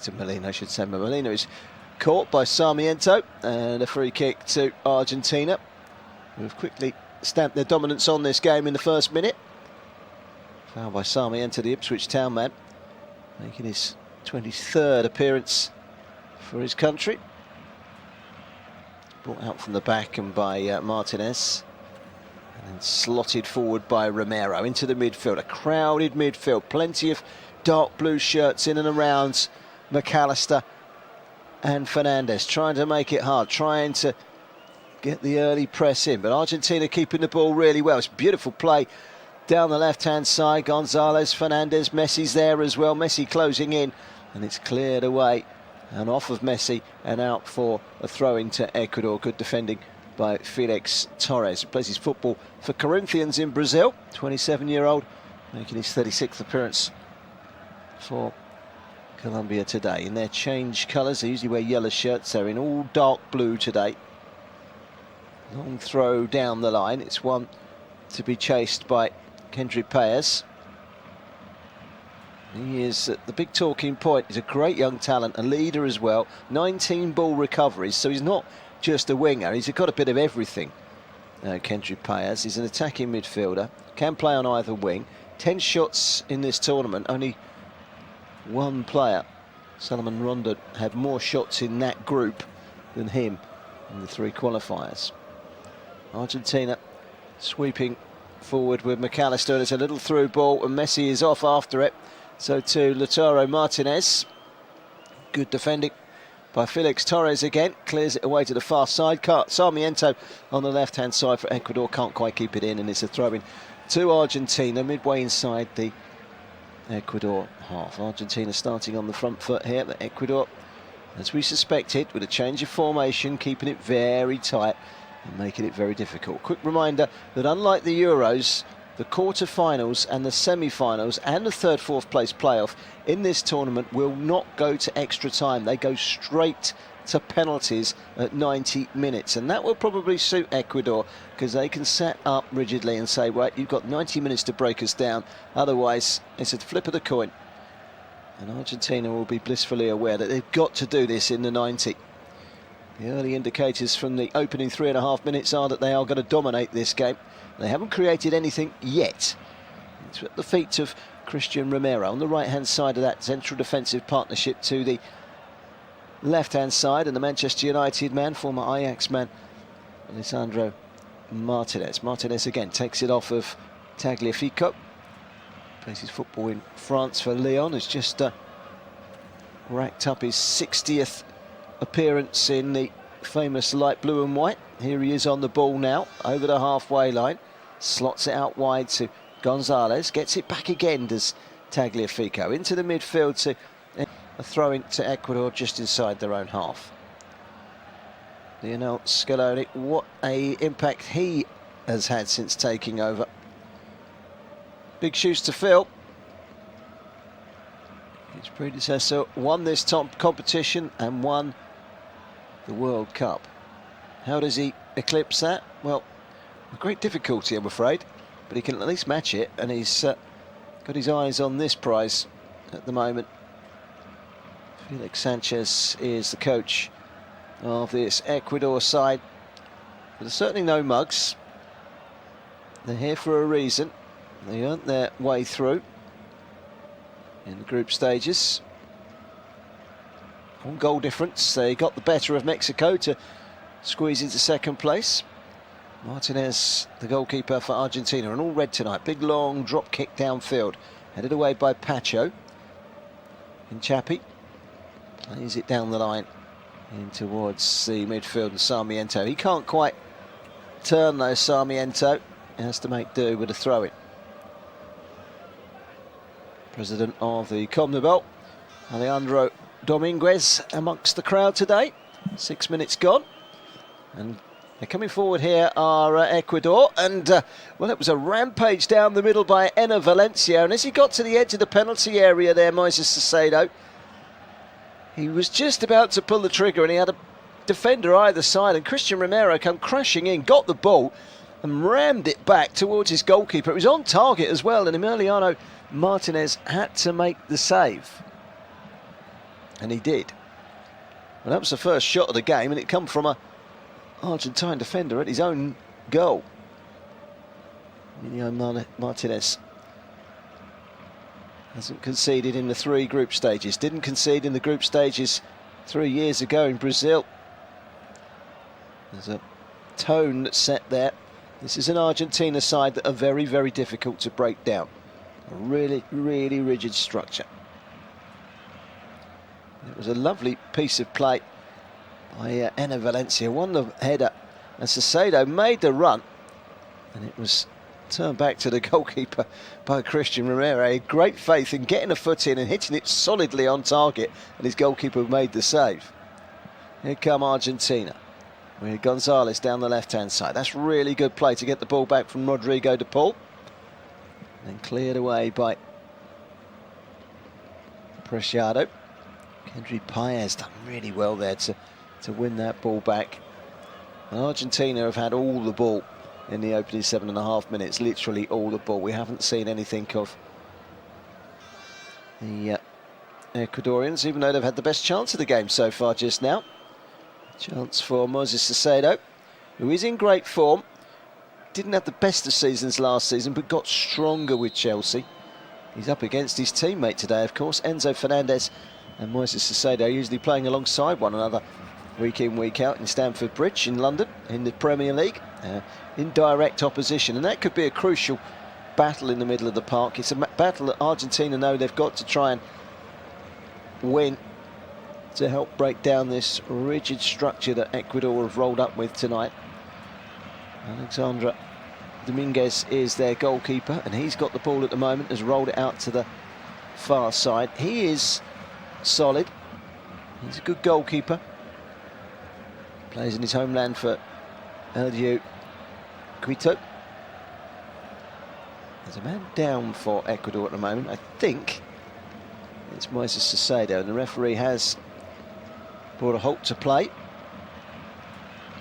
To Molina, I should say. Molina is caught by Sarmiento, and a free kick to Argentina, who have quickly stamped their dominance on this game in the first minute. Foul by Sarmiento, the Ipswich Town man, making his 23rd appearance for his country. Brought out from the back and by Martinez, and then slotted forward by Romero into the midfield. A crowded midfield, plenty of dark blue shirts in and around McAllister and Fernandez, trying to make it hard, trying to get the early press in, but Argentina keeping the ball really well. It's beautiful play down the left-hand side. Gonzalez, Fernandez, Messi's there as well. Messi closing in, and it's cleared away and off of Messi and out for a throw-in to Ecuador. Good defending by Felix Torres, who plays his football for Corinthians in Brazil. 27-year-old, making his 36th appearance for Colombia today. In their change colours, they usually wear yellow shirts. They're in all dark blue today. Long throw down the line. It's one to be chased by Kendrick Paez. He is the big talking point. He's a great young talent, a leader as well. 19 ball recoveries, so he's not just a winger. He's got a bit of everything. Kendrick Paez is an attacking midfielder, can play on either wing. 10 shots in this tournament, only one player, Salomon Rondon, had more shots in that group than him in the three qualifiers. Argentina sweeping forward with McAllister. There's a little through ball and Messi is off after it. So to Lautaro Martinez. Good defending by Felix Torres again. Clears it away to the far side. Sarmiento on the left-hand side for Ecuador. Can't quite keep it in, and it's a throw-in to Argentina midway inside the Ecuador half. Argentina starting on the front foot here, but Ecuador, as we suspected, with a change of formation, keeping it very tight and making it very difficult. Quick reminder that unlike the Euros, the quarter-finals and the semi-finals and the third, fourth place playoff in this tournament will not go to extra time. They go straight to penalties at 90 minutes, and that will probably suit Ecuador because they can set up rigidly and say, right, you've got 90 minutes to break us down, otherwise it's a flip of the coin. And Argentina will be blissfully aware that they've got to do this in the 90. The early indicators from the opening 3.5 minutes are that they are going to dominate this game. They haven't created anything yet. It's at the feet of Christian Romero on the right-hand side of that central defensive partnership to the left-hand side, and the Manchester United man, former Ajax man, Alessandro Martinez. Martinez again takes it off of Tagliafico. Plays his football in France for Lyon. Has just racked up his 60th appearance in the famous light blue and white. Here he is on the ball now, over the halfway line. Slots it out wide to Gonzalez. Gets it back again, does Tagliafico. Into the midfield to a throw-in to Ecuador just inside their own half. Lionel Scaloni, what a impact he has had since taking over. Big shoes to fill. His predecessor won this top competition and won the World Cup. How does he eclipse that? Well, with great difficulty, I'm afraid, but he can at least match it, and he's got his eyes on this prize at the moment. Felix Sanchez is the coach of this Ecuador side. But there's certainly no mugs. They're here for a reason. They earned their way through in the group stages. On goal difference, they got the better of Mexico to squeeze into second place. Martinez, the goalkeeper for Argentina, and all red tonight. Big long drop kick downfield, headed away by Pacho. Hinchapi plays it down the line in towards the midfield and Sarmiento. He can't quite turn though, Sarmiento. He has to make do with a throw-in. President of the CONMEBOL, Alejandro Dominguez, amongst the crowd today. 6 minutes gone. And they're coming forward here are Ecuador, and well, it was a rampage down the middle by Enner Valencia, and as he got to the edge of the penalty area there, Moises Caicedo, he was just about to pull the trigger, and he had a defender either side, and Christian Romero come crashing in, got the ball and rammed it back towards his goalkeeper. It was on target as well, and Emiliano Martinez had to make the save. And he did. Well, that was the first shot of the game, and it come from a Argentine defender at his own goal. Emiliano Martinez hasn't conceded in the 3 group stages. Didn't concede in the group stages 3 years ago in Brazil. There's a tone that's set there. This is an Argentina side that are very, very difficult to break down. A really, really rigid structure. It was a lovely piece of play by Enner Valencia. Won the header, and Sassedo made the run, and it was turned back to the goalkeeper by Christian Romero. Great faith in getting a foot in and hitting it solidly on target, and his goalkeeper made the save. Here come Argentina, with Gonzalez down the left-hand side. That's really good play to get the ball back from Rodrigo de Paul. Then cleared away by Preciado. Kendry Paez done really well there to win that ball back. And Argentina have had all the ball in the opening 7.5 minutes, literally all the ball. We haven't seen anything of the Ecuadorians, even though they've had the best chance of the game so far just now. Chance for Moises Caicedo, who is in great form. Didn't have the best of seasons last season, but got stronger with Chelsea. He's up against his teammate today, of course, Enzo Fernandez and Moises Caicedo, usually playing alongside one another week in, week out in Stamford Bridge in London in the Premier League, in direct opposition. And that could be a crucial battle in the middle of the park. It's a battle that Argentina know they've got to try and win to help break down this rigid structure that Ecuador have rolled up with tonight. Alexandre Dominguez is their goalkeeper, and he's got the ball at the moment, has rolled it out to the far side. He is solid. He's a good goalkeeper. Plays in his homeland for Eldiu Quito. There's a man down for Ecuador at the moment. I think it's Moises Caicedo, and the referee has brought a halt to play.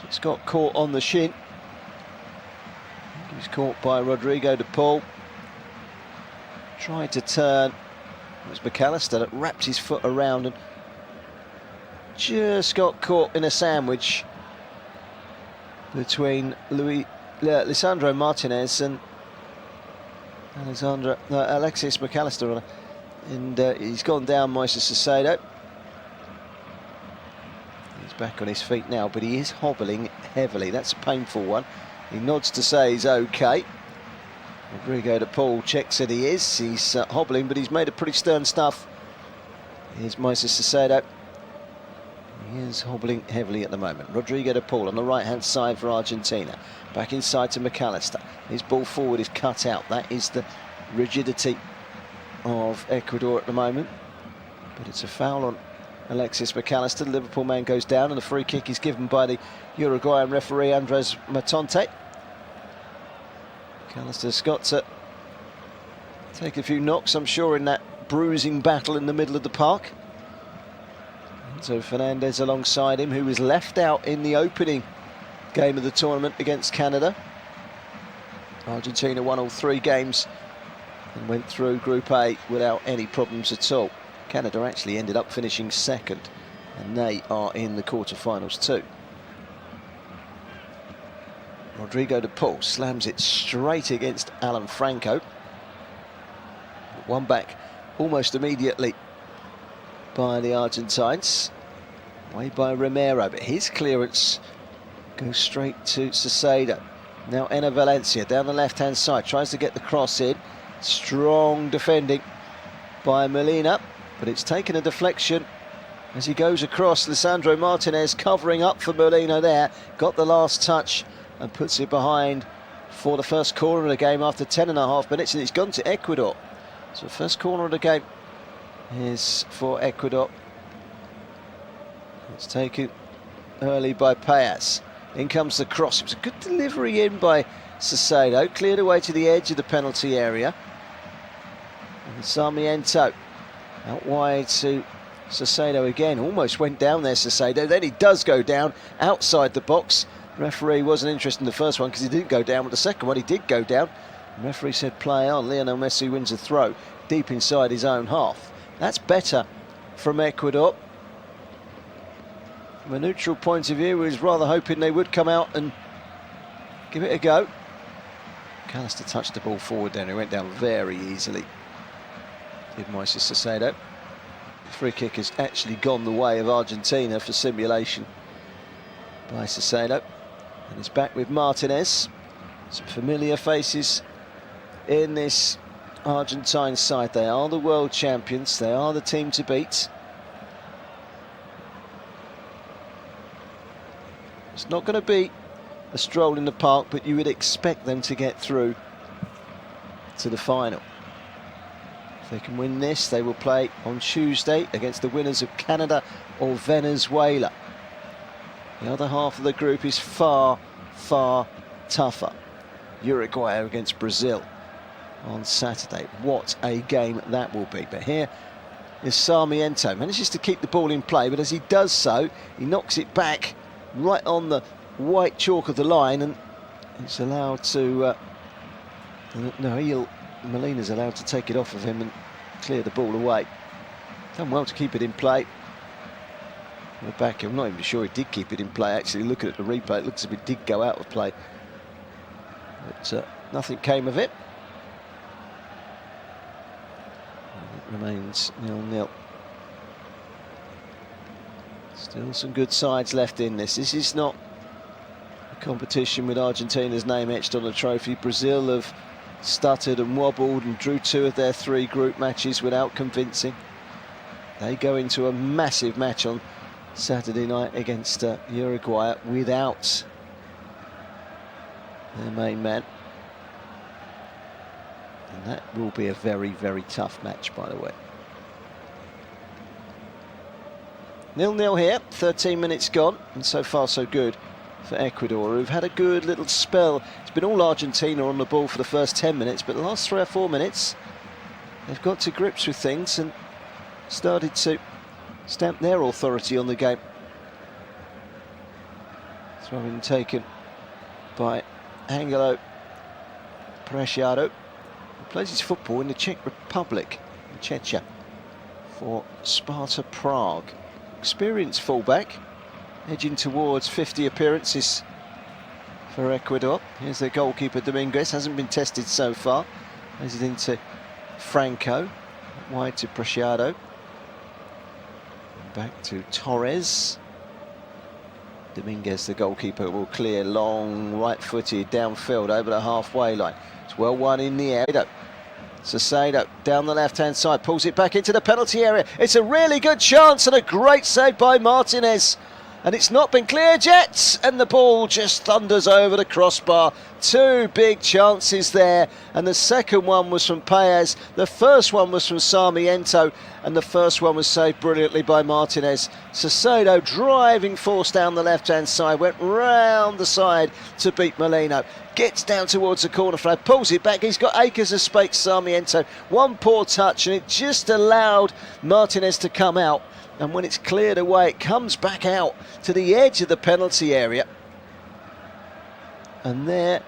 Just got caught on the shin. He was caught by Rodrigo de Paul. Tried to turn. It was McAllister that wrapped his foot around and just got caught in a sandwich between Lisandro Martinez and Alexis McAllister, and he's gone down, Moises Caicedo. He's back on his feet now, but he is hobbling heavily. That's a painful one. He nods to say he's okay. Rodrigo de Paul checks that he is. He's hobbling, but he's made a pretty stern stuff. Here's Moises Caicedo. He is hobbling heavily at the moment. Rodrigo de Paul on the right-hand side for Argentina. Back inside to McAllister. His ball forward is cut out. That is the rigidity of Ecuador at the moment. But it's a foul on Alexis McAllister. The Liverpool man goes down, and the free kick is given by the Uruguayan referee Andres Matonte. McAllister's got to take a few knocks, I'm sure, in that bruising battle in the middle of the park. So Fernandez alongside him, who was left out in the opening game of the tournament against Canada. Argentina won all 3 games and went through Group A without any problems at all. Canada actually ended up finishing second, and they are in the quarterfinals too. Rodrigo de Paul slams it straight against Alan Franco. One back almost immediately by the Argentines, way by Romero, but his clearance goes straight to Caicedo. Now Enner Valencia down the left-hand side, tries to get the cross in. Strong defending by Molina, but it's taken a deflection as he goes across. Lisandro Martinez covering up for Molina there, got the last touch and puts it behind for the first corner of the game after 10.5 minutes, and it's gone to Ecuador. So the first corner of the game is for Ecuador. It's taken early by Paez. In comes the cross. It was a good delivery in by Caicedo, cleared away to the edge of the penalty area. And Sarmiento out wide to Caicedo again. Almost went down there, Caicedo. Then he does go down outside the box. The referee wasn't interested in the first one because he didn't go down, but the second one he did go down. The referee said play on. Lionel Messi wins a throw deep inside his own half. That's better from Ecuador. From a neutral point of view, we was rather hoping they would come out and give it a go. McAllister touched the ball forward then, he went down very easily. Did Moises Caicedo. The free kick has actually gone the way of Argentina for simulation by Caicedo. And he's back with Martinez. Some familiar faces in this Argentine side. They are the world champions, they are the team to beat. It's not going to be a stroll in the park, but you would expect them to get through to the final. If they can win this, they will play on Tuesday against the winners of Canada or Venezuela. The other half of the group is far, far tougher. Uruguay against Brazil on Saturday. What a game that will be. But here is Sarmiento. Manages to keep the ball in play, but as he does so, he knocks it back right on the white chalk of the line, and he's allowed to Molina's allowed to take it off of him and clear the ball away. Done well to keep it in play. We're back. I'm not even sure he did keep it in play. Actually, looking at the replay, it looks as if it did go out of play, but nothing came of it. And it remains 0-0. Still some good sides left in this. This is not a competition with Argentina's name etched on the trophy. Brazil have stuttered and wobbled and drew 2 of their 3 group matches without convincing. They go into a massive match on Saturday night against Uruguay without their main man. And that will be a very, very tough match, by the way. 0-0 here, 13 minutes gone, and so far so good for Ecuador, who've had a good little spell. It's been all Argentina on the ball for the first 10 minutes, but the last 3 or 4 minutes, they've got to grips with things and started to stamp their authority on the game. Throw-in taken by Angelo Preciado, who plays his football in the Czech Republic, in Czechia, for Sparta Prague. Experienced fullback, edging towards 50 appearances for Ecuador. Here's their goalkeeper Dominguez, hasn't been tested so far. Plays it into Franco, wide to Preciado. Back to Torres. Dominguez, the goalkeeper, will clear long, right-footed downfield over the halfway line. It's well won in the air. Caicedo down the left-hand side, pulls it back into the penalty area. It's a really good chance and a great save by Martinez. And it's not been cleared yet, and the ball just thunders over the crossbar. 2 big chances there, and the second one was from Paez, the first one was from Sarmiento, and the first one was saved brilliantly by Martinez. Caicedo driving force down the left-hand side, went round the side to beat Molino. Gets down towards the corner flag, pulls it back, he's got acres of space, Sarmiento. One poor touch, and it just allowed Martinez to come out. And when it's cleared away, it comes back out to the edge of the penalty area. And there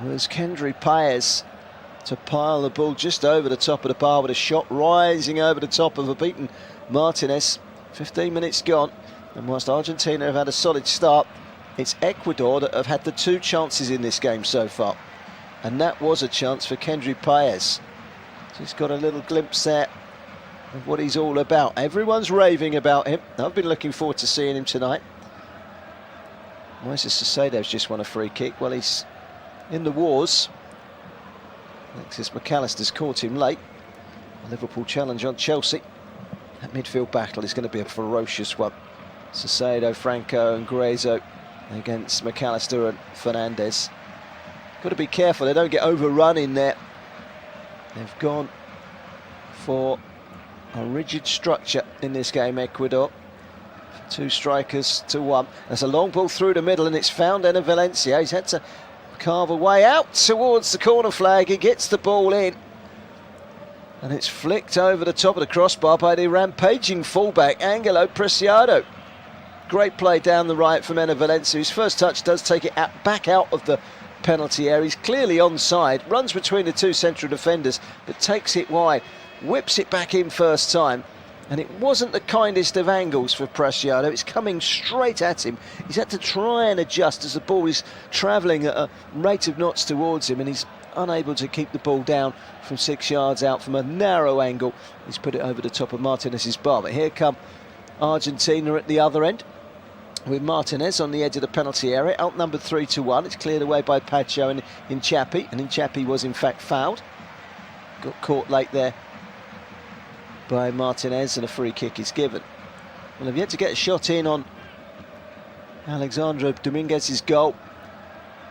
was Kendry Paez to pile the ball just over the top of the bar with a shot rising over the top of a beaten Martinez. 15 minutes gone, and whilst Argentina have had a solid start, it's Ecuador that have had the 2 chances in this game so far. And that was a chance for Kendry Paez. Just got a little glimpse there of what he's all about. Everyone's raving about him. I've been looking forward to seeing him tonight. Moises Caicedo's just won a free kick. Well, he's in the wars. Alexis McAllister's caught him late. A Liverpool challenge on Chelsea. That midfield battle is going to be a ferocious one. Caicedo, Franco and Gruezo against McAllister and Fernandez. Got to be careful they don't get overrun in there. They've gone for a rigid structure in this game, Ecuador. 2 strikers to 1. There's a long ball through the middle, and it's found Enner Valencia. He's had to carve a way out towards the corner flag. He gets the ball in, and it's flicked over the top of the crossbar by the rampaging fullback, Angelo Preciado. Great play down the right from Enner Valencia. His first touch does take it back out of the penalty area. He's clearly onside, runs between the 2 central defenders, but takes it wide. Whips it back in first time, And it wasn't the kindest of angles for Preciado. It's coming straight at him. He's had to try and adjust as the ball is travelling at a rate of knots towards him, and he's unable to keep the ball down from 6 yards out from a narrow angle. He's put it over the top of Martinez's bar. But here come Argentina at the other end, with Martinez on the edge of the penalty area, outnumbered 3-1. It's cleared away by Pacho and Hinchapi, and Hinchapi was in fact fouled. Got caught late there by Martinez, and a free kick is given. Well, they've yet to get a shot in on Alexandro Dominguez's goal,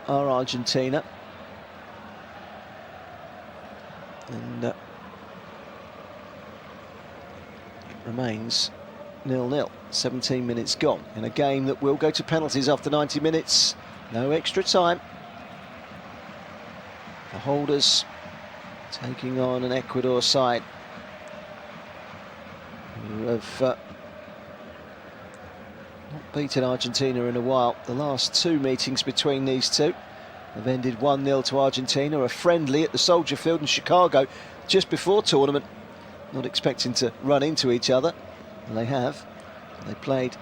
are Argentina. And it remains 0-0, 17 minutes gone, in a game that will go to penalties after 90 minutes. No extra time. The holders taking on an Ecuador side who have not beaten Argentina in a while. The last two meetings between these two have ended 1-0 to Argentina, a friendly at the Soldier Field in Chicago just before tournament. Not expecting to run into each other, and they have. They played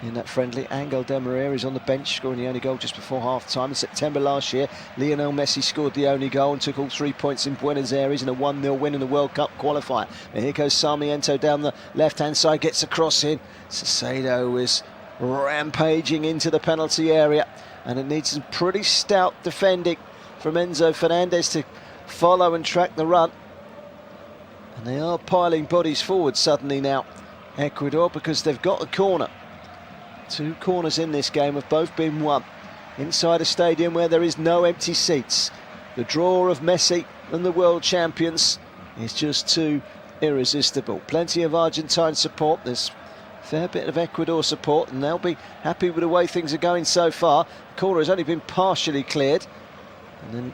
in that friendly. Angel Di Maria is on the bench, scoring the only goal just before half-time. In September last year, Lionel Messi scored the only goal and took all 3 points in Buenos Aires in a 1-0 win in the World Cup qualifier. And here goes Sarmiento down the left-hand side, gets a cross in. Salcedo is rampaging into the penalty area, and it needs some pretty stout defending from Enzo Fernandez to follow and track the run. And they are piling bodies forward suddenly now, Ecuador, because they've got a corner. 2 corners in this game have both been won inside a stadium where there is no empty seats. The draw of Messi and the world champions is just too irresistible. Plenty of Argentine support. There's a fair bit of Ecuador support, and they'll be happy with the way things are going so far. The corner has only been partially cleared, and then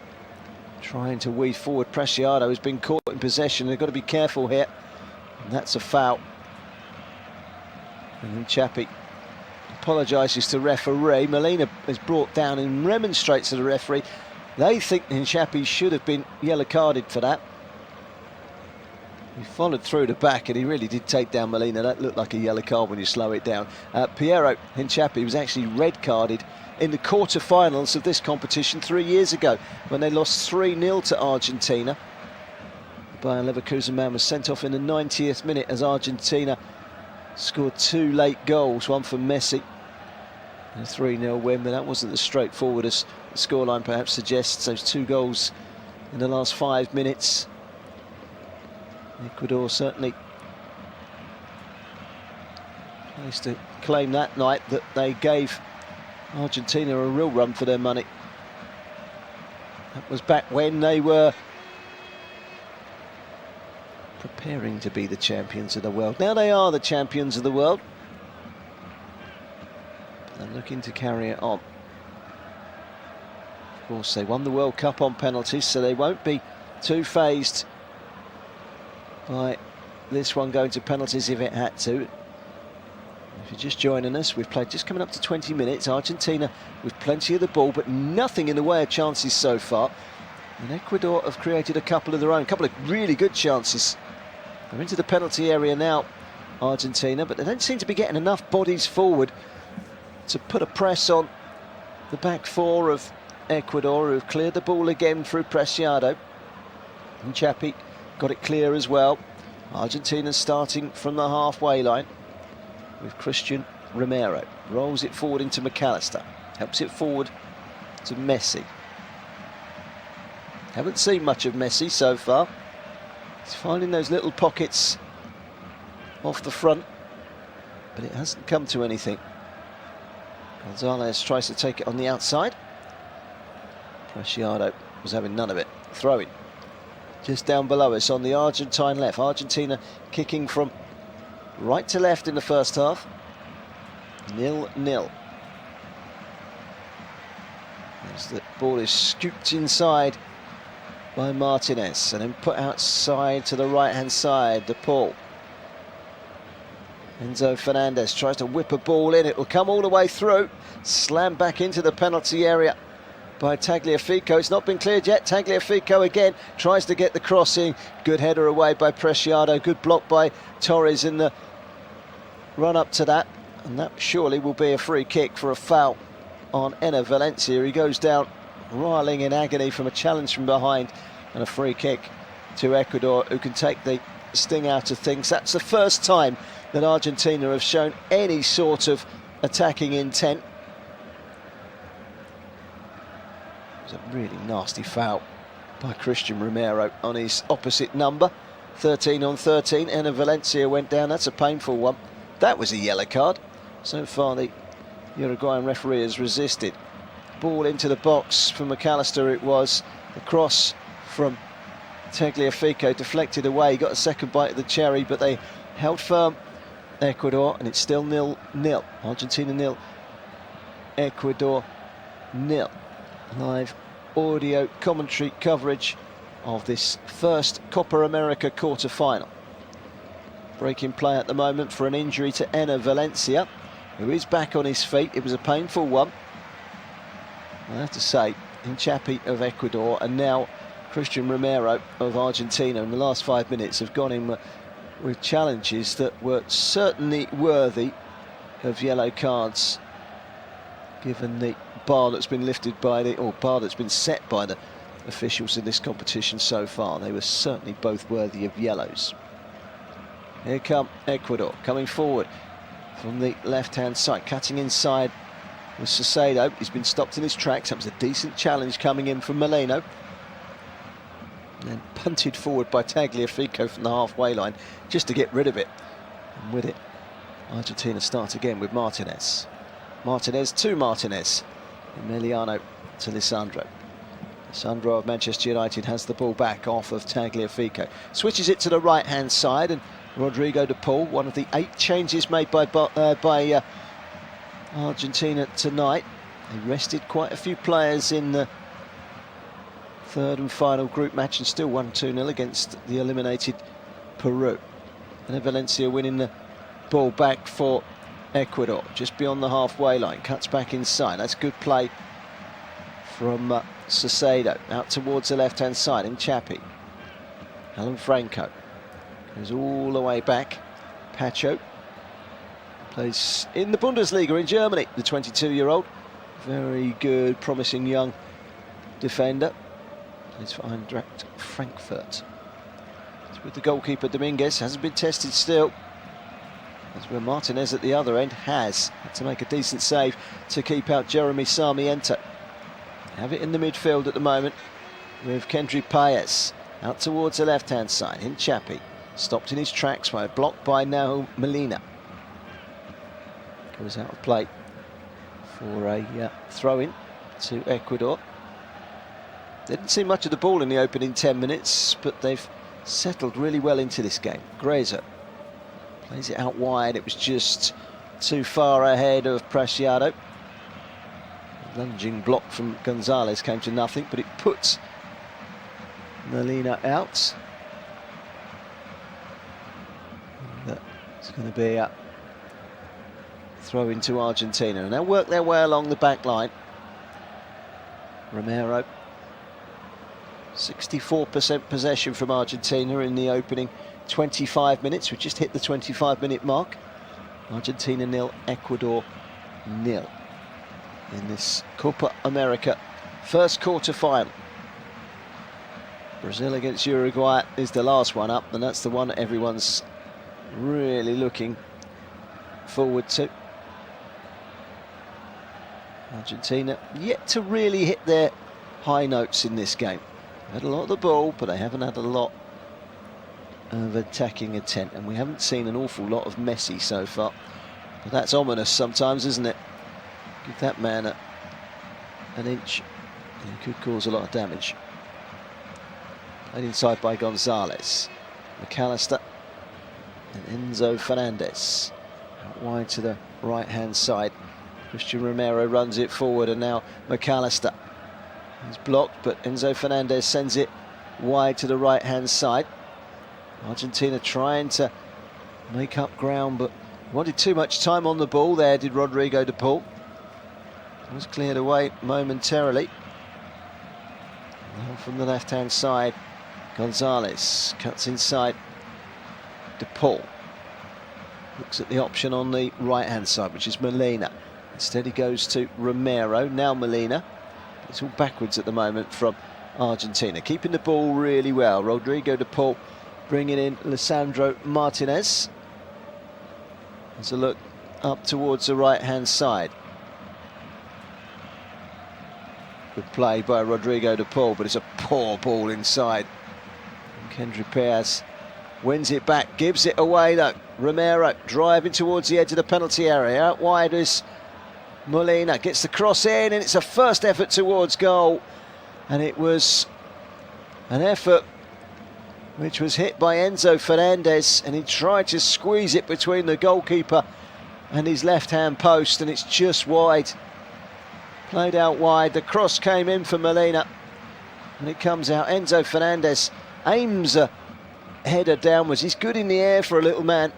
trying to weave forward. Preciado has been caught in possession. They've got to be careful here, and that's a foul. And then Chapi apologises to referee. Molina is brought down and remonstrates to the referee. They think Hinchapi should have been yellow carded for that. He followed through the back, and he really did take down Molina. That looked like a yellow card when you slow it down. Piero Hinchapi was actually red carded in the quarter-finals of this competition 3 years ago when they lost 3-0 to Argentina. The Bayer Leverkusen man was sent off in the 90th minute as Argentina scored 2 late goals, one from Messi, and a 3-0 win, but that wasn't as straightforward as the scoreline perhaps suggests. Those 2 goals in the last 5 minutes. Ecuador certainly placed to claim that night that they gave Argentina a real run for their money. That was back when they were preparing to be the champions of the world. Now they are the champions of the world. They're looking to carry it on. Of course, they won the World Cup on penalties, so they won't be too fazed by this one going to penalties if it had to. If you're just joining us, we've played just coming up to 20 minutes. Argentina with plenty of the ball, but nothing in the way of chances so far. And Ecuador have created a couple of their own, a couple of really good chances. They're into the penalty area now, Argentina, but they don't seem to be getting enough bodies forward to put a press on the back four of Ecuador, who've cleared the ball again through Preciado. And Chapi got it clear as well. Argentina starting from the halfway line with Christian Romero. Rolls it forward into McAllister. Helps it forward to Messi. Haven't seen much of Messi so far. He's finding those little pockets off the front, but it hasn't come to anything. Gonzalez tries to take it on the outside. Preciado was having none of it. Throw it just down below us on the Argentine left. Argentina kicking from right to left in the first half. 0-0. As the ball is scooped inside by Martinez and then put outside to the right-hand side, De Paul. Enzo Fernandez tries to whip a ball in. It will come all the way through. Slammed back into the penalty area by Tagliafico. It's not been cleared yet. Tagliafico again tries to get the crossing. Good header away by Preciado. Good block by Torres in the run up to that, and that surely will be a free kick for a foul on Enner Valencia. He goes down riling in agony from a challenge from behind, and a free kick to Ecuador, who can take the sting out of things. That's the first time that Argentina have shown any sort of attacking intent. It was a really nasty foul by Christian Romero on his opposite number. 13 on 13, Enner Valencia went down. That's a painful one. That was a yellow card. So far the Uruguayan referee has resisted. Ball into the box for McAllister it was. The cross from Tagliafico deflected away, got a second bite of the cherry, but they held firm, Ecuador, and it's still 0-0. Argentina 0, Ecuador 0. Live audio commentary coverage of this first Copa America quarter-final. Breaking play at the moment for an injury to Enner Valencia, who is back on his feet. It was a painful one, I have to say. Hinchapi of Ecuador and now Christian Romero of Argentina in the last 5 minutes have gone in with challenges that were certainly worthy of yellow cards, given the bar that's been lifted by the, or bar that's been set by the officials in this competition so far. They were certainly both worthy of yellows. Here come Ecuador coming forward from the left-hand side, cutting inside with Salcedo. He's been stopped in his tracks. That was a decent challenge coming in from Molino. And then punted forward by Tagliafico from the halfway line just to get rid of it. And with it, Argentina start again with Martinez. Martinez to Martinez. Emiliano to Lisandro. Lisandro of Manchester United has the ball back off of Tagliafico. Switches it to the right-hand side, and Rodrigo de Paul, one of the 8 changes made by Argentina tonight. They rested quite a few players in the third and final group match and still won 2-0 against the eliminated Peru. And Valencia winning the ball back for Ecuador, just beyond the halfway line, cuts back inside. That's good play from Salcedo, out towards the left-hand side in Chapi. Alan Franco goes all the way back. Pacho plays in the Bundesliga in Germany, the 22-year-old. Very good, promising young defender. Plays for Eintracht Frankfurt. It's with the goalkeeper Dominguez, hasn't been tested still. That's where Martinez at the other end has had to make a decent save to keep out Jeremy Sarmiento. Have it in the midfield at the moment with Kendry Paez out towards the left-hand side. Hinchapi stopped in his tracks by a block by Nahu Molina. Goes out of play for a throw-in to Ecuador. They didn't see much of the ball in the opening 10 minutes, but they've settled really well into this game. Greza plays it out wide. It was just too far ahead of Preciado. Lunging block from Gonzalez came to nothing, but it puts Molina out. It's going to be a throw into Argentina, and they'll work their way along the back line. Romero, 64% possession from Argentina in the opening 25 minutes. We just hit the 25-minute mark. Argentina 0, Ecuador 0 in this Copa America first quarter final. Brazil against Uruguay is the last one up, and that's the one everyone's really looking forward to. Argentina yet to really hit their high notes in this game. They had a lot of the ball, but they haven't had a lot of attacking intent, and we haven't seen an awful lot of Messi so far. But that's ominous sometimes, isn't it? Give that man an inch, and he could cause a lot of damage. Played inside by Gonzalez. McAllister and Enzo Fernandez. Out wide to the right-hand side. Christian Romero runs it forward, and now McAllister. He's blocked, but Enzo Fernandez sends it wide to the right-hand side. Argentina trying to make up ground, but wanted too much time on the ball there, did Rodrigo de Paul. It was cleared away momentarily. Now from the left-hand side, Gonzalez cuts inside de Paul. Looks at the option on the right-hand side, which is Molina. Instead he goes to Romero, now Molina. It's all backwards at the moment from Argentina. Keeping the ball really well. Rodrigo de Paul bringing in Lisandro Martinez. There's a look up towards the right-hand side. Good play by Rodrigo de Paul, but it's a poor ball inside. And Kendry Páez wins it back, gives it away though. Romero driving towards the edge of the penalty area. Out wide is Molina, gets the cross in, and it's a first effort towards goal. And it was an effort which was hit by Enzo Fernandez, and he tried to squeeze it between the goalkeeper and his left-hand post, and it's just wide. Played out wide, the cross came in for Molina, and it comes out. Enzo Fernandez aims a header downwards. He's good in the air for a little man,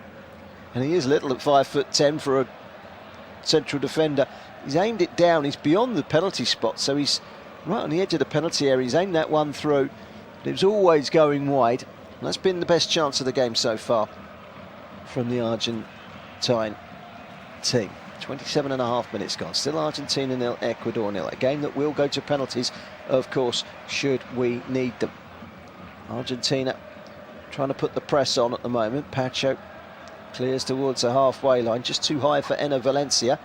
and he is little at 5'10" for a central defender. He's aimed it down, he's beyond the penalty spot, so he's right on the edge of the penalty area. He's aimed that one through, but it was always going wide, and that's been the best chance of the game so far from the Argentine team. 27.5 minutes gone, still Argentina 0, Ecuador 0. A game that will go to penalties, of course, should we need them. Argentina trying to put the press on at the moment. Pacho clears towards the halfway line, just too high for Enner Valencia.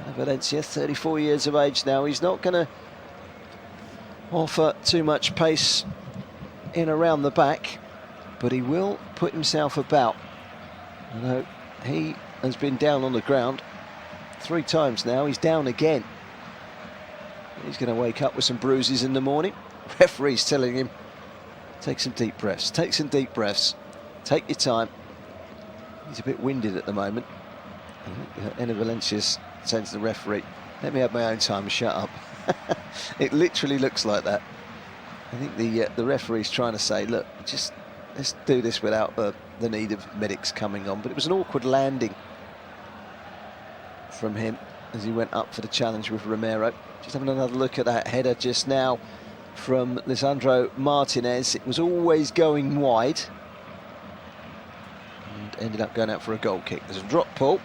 Enner Valencia, 34 years of age now. He's not going to offer too much pace in around the back, but he will put himself about. You know, he has been down on the ground 3 times now. He's down again. He's going to wake up with some bruises in the morning. Referee's telling him, take some deep breaths, take some deep breaths, take your time. He's a bit winded at the moment. Enner Valencia sends the referee, let me have my own time and shut up. It literally looks like that. I think the referee's trying to say, look, just let's do this without the need of medics coming on. But it was an awkward landing from him as he went up for the challenge with Romero. Just having another look at that header just now from Lisandro Martinez. It was always going wide and ended up going out for a goal kick. There's a drop ball.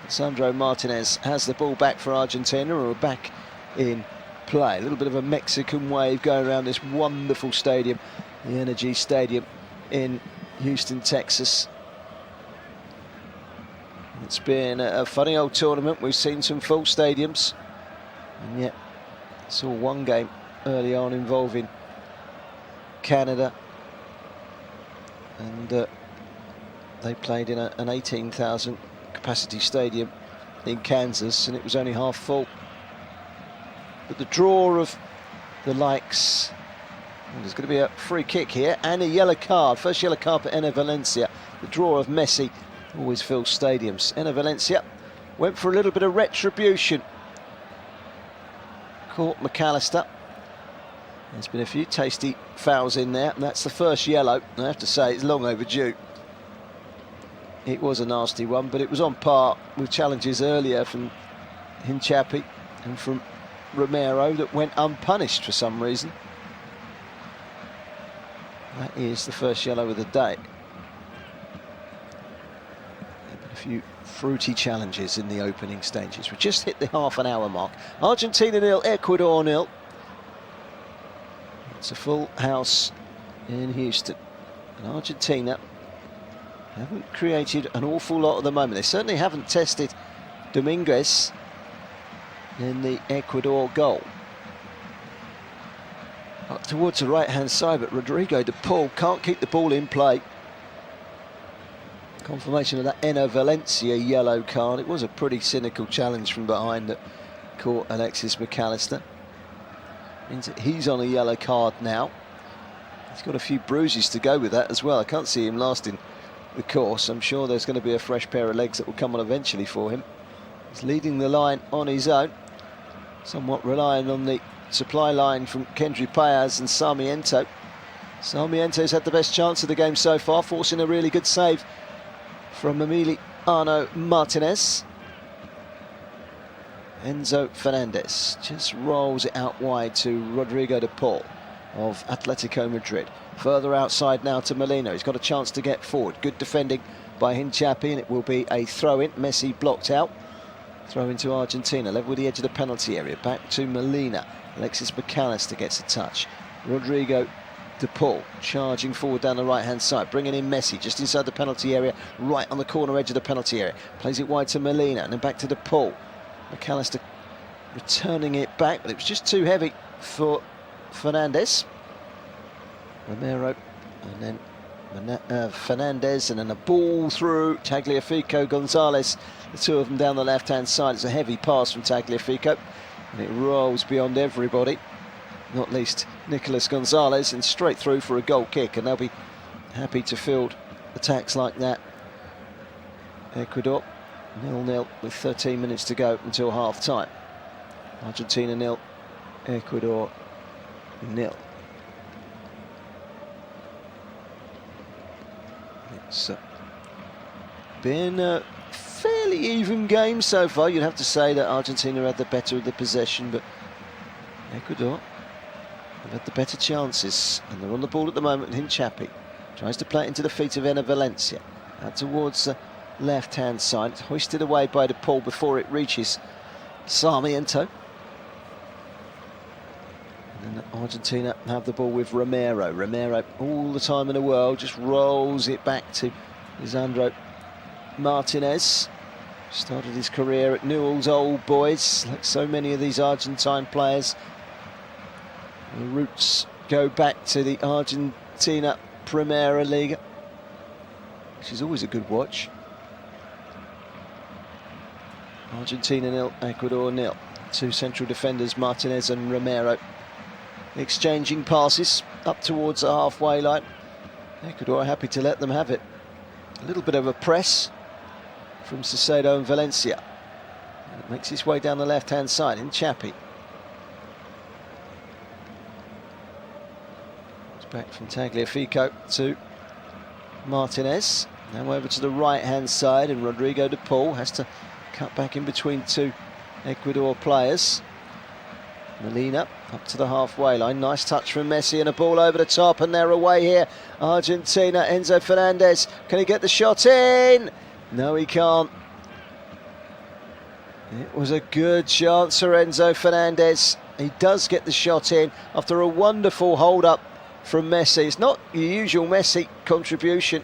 Lisandro Martinez has the ball back for Argentina, who are back in play. A little bit of a Mexican wave going around this wonderful stadium, the Energy Stadium in Houston, Texas. It's been a funny old tournament. We've seen some full stadiums, and yet saw one game early on involving Canada, and they played in an 18,000 capacity stadium in Kansas, and it was only half full. But the draw of the likes, there's going to be a free kick here and a yellow card. First yellow card for Enner Valencia. The draw of Messi always fills stadiums. Enner Valencia went for a little bit of retribution. Caught McAllister. There's been a few tasty fouls in there, and that's the first yellow. I have to say, it's long overdue. It was a nasty one, but it was on par with challenges earlier from Hinchapi and from Romero that went unpunished for some reason. That is the first yellow of the day. There have been a few fruity challenges in the opening stages. We just hit the half-an-hour mark. Argentina 0, Ecuador 0. It's a full house in Houston. And Argentina haven't created an awful lot at the moment. They certainly haven't tested Dominguez in the Ecuador goal. Up towards the right-hand side, but Rodrigo de Paul can't keep the ball in play. Confirmation of that Enner Valencia yellow card. It was a pretty cynical challenge from behind that caught Alexis McAllister. Means that he's on a yellow card now. He's got a few bruises to go with that as well. I can't see him lasting the course. I'm sure there's going to be a fresh pair of legs that will come on eventually for him. He's leading the line on his own, somewhat relying on the supply line from Kendry Páez and Sarmiento. Sarmiento's had the best chance of the game so far, forcing a really good save from Emiliano Martinez. Enzo Fernandez just rolls it out wide to Rodrigo de Paul of Atletico Madrid. Further outside now to Molina. He's got a chance to get forward. Good defending by Hinchapi, and it will be a throw-in. Messi blocked out. Throw into Argentina, level with the edge of the penalty area. Back to Molina. Alexis McAllister gets a touch. Rodrigo De Paul charging forward down the right-hand side, bringing in Messi just inside the penalty area, right on the corner edge of the penalty area. Plays it wide to Molina, and then back to De Paul. McAllister returning it back, but it was just too heavy for Fernandez. Romero, and then Fernandez, and then a ball through Tagliafico, Gonzalez, the two of them down the left-hand side. It's a heavy pass from Tagliafico, and it rolls beyond everybody, not least Nicolas Gonzalez, and straight through for a goal kick, and they'll be happy to field attacks like that. Ecuador 0-0 with 13 minutes to go until half-time. Argentina 0, Ecuador 0. It's been a fairly even game so far. You'd have to say that Argentina had the better of the possession, but Ecuador have had the better chances, and they're on the ball at the moment. Hinchapi tries to play it into the feet of Enner Valencia, out towards the left-hand side. It's hoisted away by De Paul before it reaches Sarmiento. And Argentina have the ball with Romero. Romero, all the time in the world, just rolls it back to Lisandro Martinez. Started his career at Newell's Old Boys, like so many of these Argentine players. The roots go back to the Argentina Primera Liga, which is always a good watch. Argentina 0, Ecuador 0. Two central defenders, Martinez and Romero, exchanging passes up towards the halfway line. Ecuador are happy to let them have it. A little bit of a press from Caicedo and Valencia. And it makes its way down the left-hand side in Chapi. It's back from Tagliafico to Martinez. Now over to the right-hand side, and Rodrigo De Paul has to cut back in between two Ecuador players. Molina up to the halfway line. Nice touch from Messi, and a ball over the top, and they're away here. Argentina, Enzo Fernandez. Can he get the shot in? No, he can't. It was a good chance for Enzo Fernandez. He does get the shot in after a wonderful hold-up from Messi. It's not your usual Messi contribution,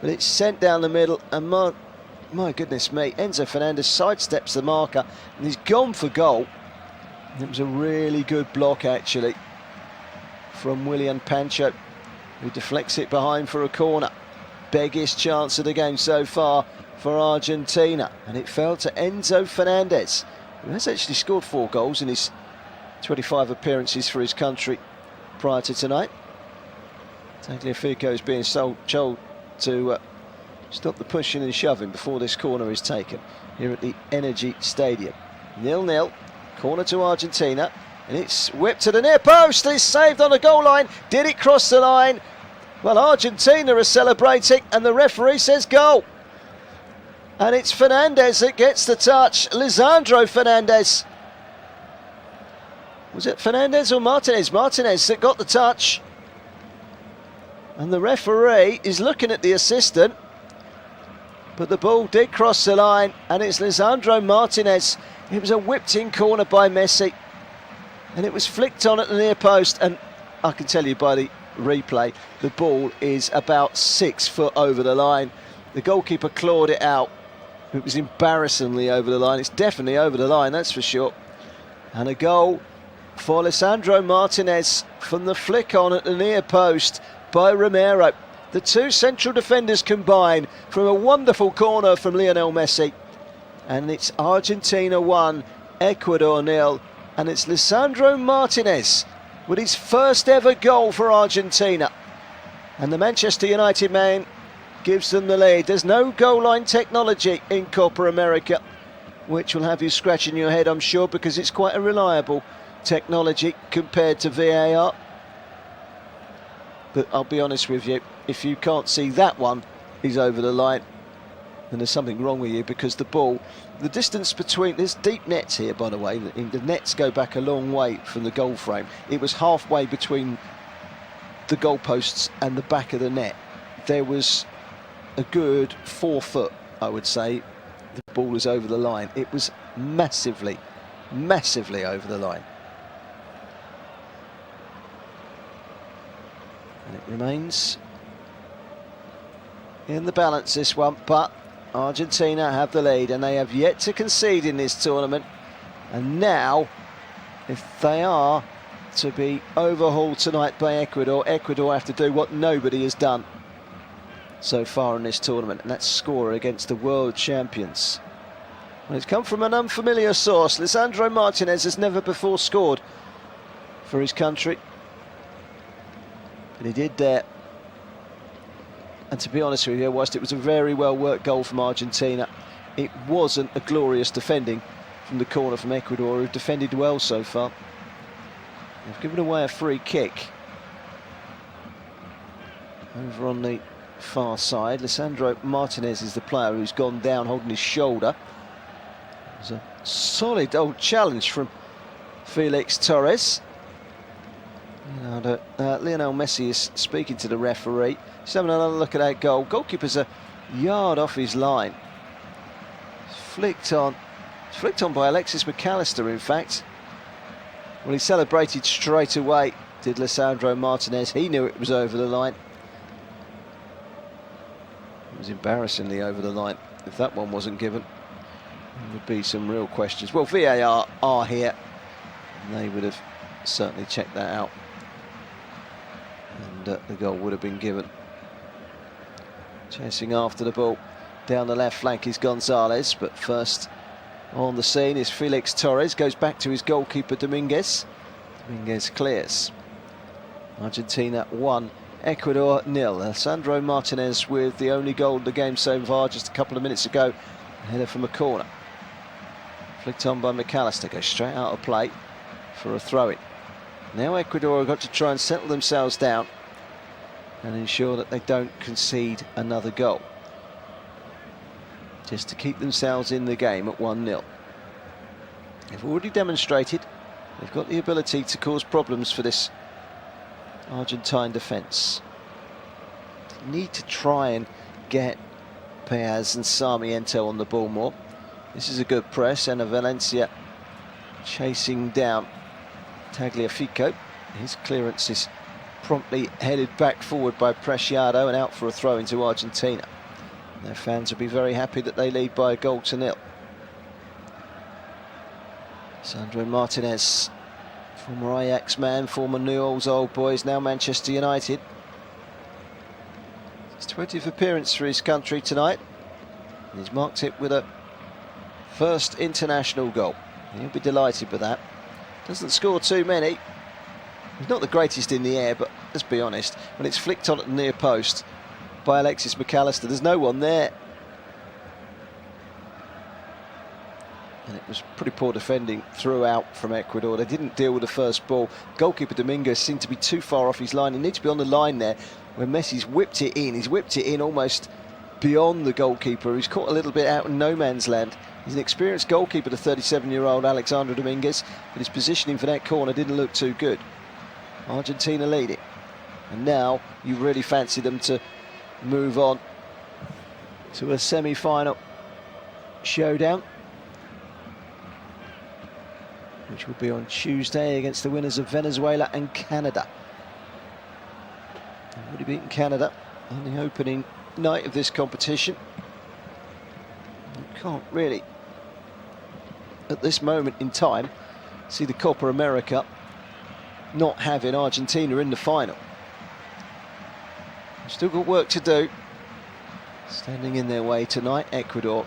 but it's sent down the middle, and my goodness me, Enzo Fernandez sidesteps the marker, and he's gone for goal. It was a really good block, actually, from Willian Pancho, who deflects it behind for a corner. Biggest chance of the game so far for Argentina, and it fell to Enzo Fernandez, who has actually scored 4 goals in his 25 appearances for his country prior to tonight. Tagliafico is being told to stop the pushing and shoving before this corner is taken here at the Energy Stadium. 0-0. Corner to Argentina, and it's whipped to the near post. It's saved on the goal line. Did it cross the line? Well, Argentina are celebrating, and the referee says goal. And it's Fernandez that gets the touch. Lisandro Fernandez. Was it Fernandez or Martinez? Martinez that got the touch. And the referee is looking at the assistant, but the ball did cross the line, and it's Lisandro Martinez. It was a whipped-in corner by Messi, and it was flicked on at the near post, and I can tell you by the replay, the ball is about 6 foot over the line. The goalkeeper clawed it out. It was embarrassingly over the line. It's definitely over the line, that's for sure. And a goal for Lisandro Martinez from the flick on at the near post by Romero. The two central defenders combine from a wonderful corner from Lionel Messi. And it's Argentina 1, Ecuador 0, and it's Lisandro Martinez with his first ever goal for Argentina. And the Manchester United man gives them the lead. There's no goal line technology in Copa America, which will have you scratching your head, I'm sure, because it's quite a reliable technology compared to VAR. But I'll be honest with you, if you can't see that one, he's over the line, then there's something wrong with you, because the ball, the distance between, there's deep nets here, by the way, the nets go back a long way from the goal frame. It was halfway between the goalposts and the back of the net. There was a good 4 foot, I would say. The ball is over the line. It was massively, massively over the line. And it remains in the balance, this one, but Argentina have the lead and they have yet to concede in this tournament. And now, if they are to be overhauled tonight by Ecuador, Ecuador have to do what nobody has done so far in this tournament, and that's score against the world champions. Well, it's come from an unfamiliar source. Lisandro Martinez has never before scored for his country, but he did there. And to be honest with you, whilst it was a very well worked goal from Argentina, it wasn't a glorious defending from the corner from Ecuador, who've defended well so far. They've given away a free kick over on the far side. Lisandro Martinez is the player who's gone down holding his shoulder. It was a solid old challenge from Felix Torres. Lionel Messi is speaking to the referee. He's having another look at that goal. Goalkeeper's a yard off his line. It's flicked on by Alexis McAllister, in fact. Well, he celebrated straight away, did Lisandro Martinez. He knew it was over the line. It was embarrassingly over the line. If that one wasn't given, there would be some real questions. Well, VAR are here, and they would have certainly checked that out, and the goal would have been given. Chasing after the ball down the left flank is Gonzalez, but first on the scene is Felix Torres. Goes back to his goalkeeper Dominguez. Dominguez clears. Argentina 1, Ecuador 0. Lisandro Martinez with the only goal of the game so far, just a couple of minutes ago. A header from a corner. Flicked on by McAllister. Goes straight out of play for a throw-in. Now Ecuador have got to try and settle themselves down and ensure that they don't concede another goal, just to keep themselves in the game at 1-0. They've already demonstrated they've got the ability to cause problems for this Argentine defence. They need to try and get Payaz and Sarmiento on the ball more. This is a good press, and Valencia chasing down Tagliafico. His clearance is promptly headed back forward by Preciado and out for a throw into Argentina. Their fans will be very happy that they lead by a goal to 0. Sandro Martinez, former Ajax man, former Newell's Old Boys, now Manchester United. His 20th appearance for his country tonight. And he's marked it with a first international goal. He'll be delighted with that. Doesn't score too many. He's not the greatest in the air, but let's be honest, when it's flicked on at the near post by Alexis McAllister, there's no one there. And it was pretty poor defending throughout from Ecuador. They didn't deal with the first ball. Goalkeeper Dominguez seemed to be too far off his line. He needs to be on the line there when Messi's whipped it in. He's whipped it in almost beyond the goalkeeper. He's caught a little bit out in no man's land. He's an experienced goalkeeper, the 37-year-old Alexandre Dominguez, but his positioning for that corner didn't look too good. Argentina leading, and now you really fancy them to move on to a semi-final showdown, which will be on Tuesday against the winners of Venezuela and Canada. They've already beaten Canada on the opening night of this competition. You can't really, at this moment in time, see the Copa America not having Argentina in the final. They've still got work to do. Standing in their way tonight, Ecuador.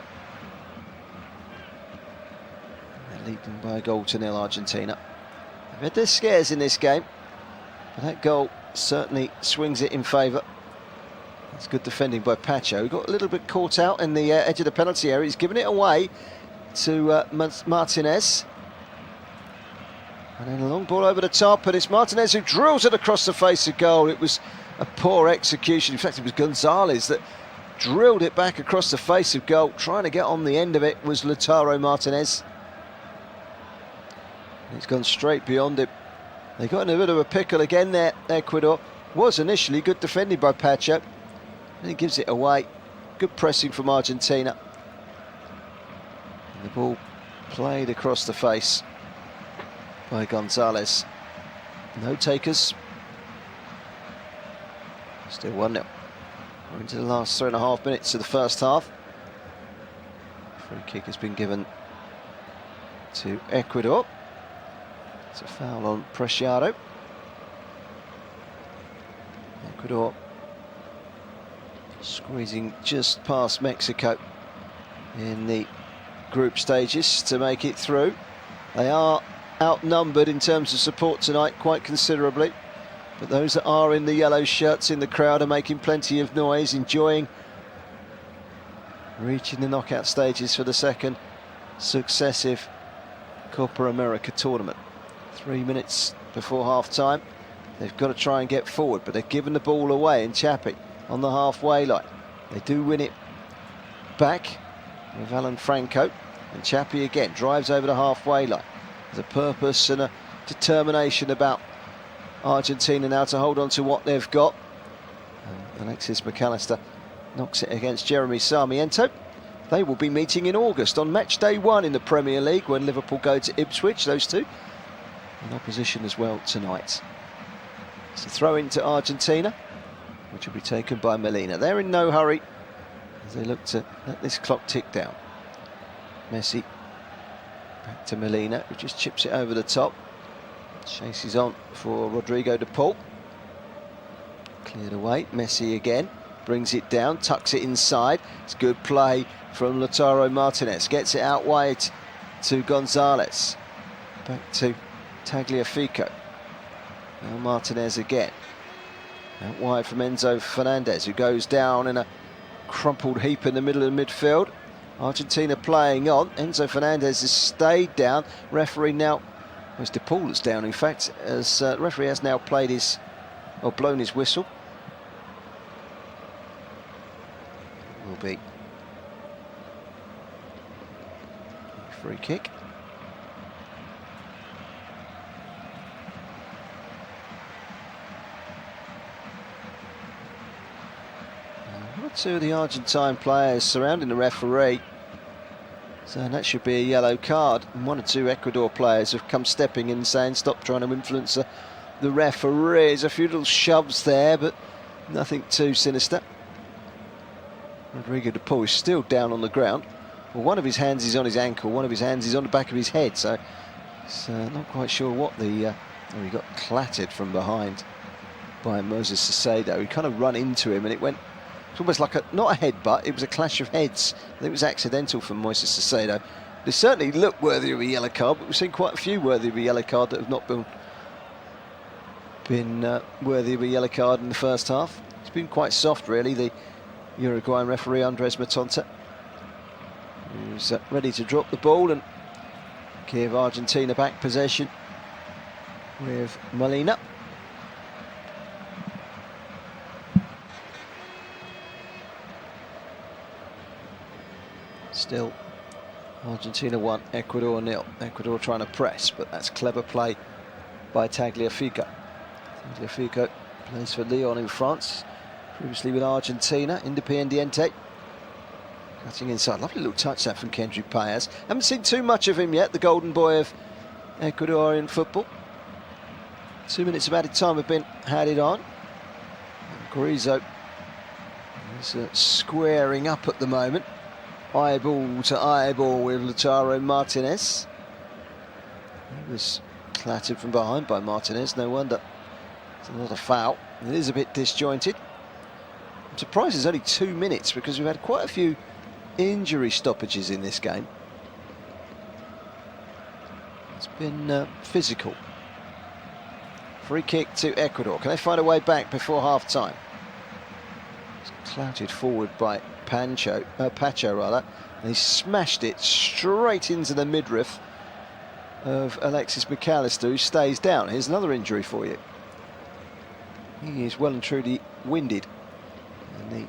They're leading by a goal to 0, Argentina. They've had their scares in this game, but that goal certainly swings it in favour. It's good defending by Pacho. He got a little bit caught out in the edge of the penalty area. He's given it away to Martinez. And then a long ball over the top, and it's Martinez who drills it across the face of goal. It was a poor execution. In fact, it was Gonzalez that drilled it back across the face of goal. Trying to get on the end of it was Lautaro Martinez. It's gone straight beyond him. They got in a bit of a pickle again there, Ecuador. Was initially good defending by Pacho. And he gives it away. Good pressing from Argentina. And the ball played across the face by Gonzalez. No takers. Still 1-0. We're into the last 3.5 minutes of the first half. Free kick has been given to Ecuador. It's a foul on Preciado. Ecuador squeezing just past Mexico in the group stages to make it through. They are outnumbered in terms of support tonight quite considerably, but those that are in the yellow shirts in the crowd are making plenty of noise, enjoying reaching the knockout stages for the second successive Copa America tournament. 3 minutes before half time. They've got to try and get forward, but they're giving the ball away in Chapi on the halfway line. They do win it back with Alan Franco, and Chapi again drives over the halfway line. There's a purpose and a determination about Argentina now to hold on to what they've got. And Alexis McAllister knocks it against Jeremy Sarmiento. They will be meeting in August on match day 1 in the Premier League when Liverpool go to Ipswich, those two. In opposition as well tonight. It's a throw into Argentina, which will be taken by Molina. They're in no hurry as they look to let this clock tick down. Messi back to Molina, who just chips it over the top. Chases on for Rodrigo de Paul. Cleared away. Messi again brings it down, tucks it inside. It's good play from Lautaro Martinez. Gets it out wide to Gonzalez. Back to Tagliafico. Now Martinez again. Out wide from Enzo Fernandez, who goes down in a crumpled heap in the middle of the midfield. Argentina playing on. Enzo Fernandez has stayed down. Referee now, well, it's De Paul that's down in fact, as referee has now played his, or blown his whistle. It will be a free kick. One or two of the Argentine players surrounding the referee, so that should be a yellow card. And 1 or 2 Ecuador players have come stepping in saying stop trying to influence the referee. There's a few little shoves there, but nothing too sinister. Rodrigo de Paul is still down on the ground. Well, one of his hands is on his ankle, one of his hands is on the back of his head, so it's not quite sure what the... oh, he got clattered from behind by Moses Caicedo. He kind of run into him and it went... It's almost like not a headbutt, it was a clash of heads. I think it was accidental from Moises Caicedo. They certainly look worthy of a yellow card, but we've seen quite a few worthy of a yellow card that have not been worthy of a yellow card in the first half. It's been quite soft, really, the Uruguayan referee Andres Matonta, who's ready to drop the ball and give Argentina back possession with Molina. Still Argentina 1, Ecuador 0. Ecuador trying to press, but that's clever play by Tagliafico. Tagliafico plays for Lyon in France, previously with Argentina, Independiente. Cutting inside, lovely little touch that from Kendrick Paez. Haven't seen too much of him yet, the golden boy of Ecuadorian football. 2 minutes of added time have been added on. Griso is squaring up at the moment. Eyeball to eyeball with Lautaro Martinez. He was clattered from behind by Martinez, no wonder. It's not a foul. It is a bit disjointed. I'm surprised it's only 2 minutes because we've had quite a few injury stoppages in this game. It's been physical. Free kick to Ecuador. Can they find a way back before half time? It's clouted forward by Pacho, and he smashed it straight into the midriff of Alexis McAllister, who stays down. Here's another injury for you. He is well and truly winded. And the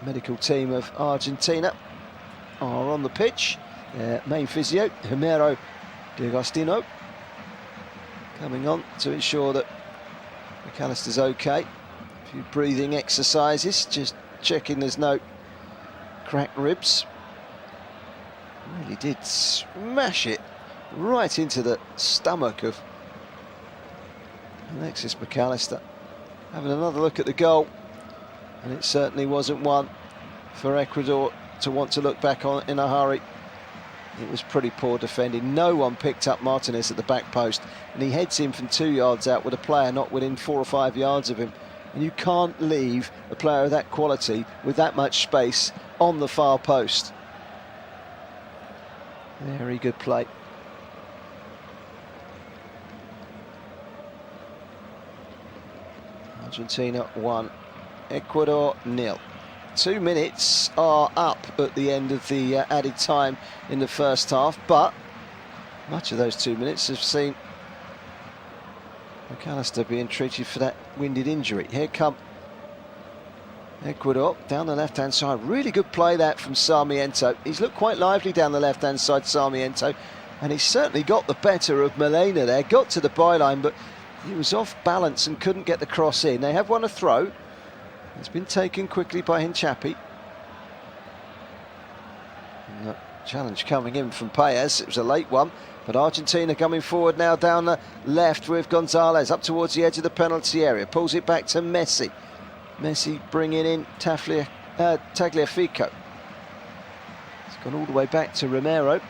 medical team of Argentina are on the pitch. Main physio, Homero de Agostino, coming on to ensure that McAllister's okay. A few breathing exercises, just checking there's no cracked ribs. Really did smash it right into the stomach of Alexis McAllister. Having another look at the goal, and it certainly wasn't one for Ecuador to want to look back on in a hurry. It was pretty poor defending. No one picked up Martinez at the back post, and he heads in from 2 yards out with a player not within 4 or 5 yards of him. And you can't leave a player of that quality with that much space on the far post. Very good play. Argentina 1, Ecuador 0. 2 minutes are up at the end of the added time in the first half, but much of those 2 minutes have seen McAllister being treated for that winded injury. Here come Ecuador down the left-hand side. Really good play that from Sarmiento. He's looked quite lively down the left-hand side, Sarmiento, and he's certainly got the better of Molina there. Got to the byline, but he was off balance and couldn't get the cross in. They have won a throw. It's been taken quickly by Hinchapi. And the challenge coming in from Paez. It was a late one, but Argentina coming forward now down the left with Gonzalez up towards the edge of the penalty area. Pulls it back to Messi. Messi bringing in Tagliafico. It's gone all the way back to Romero.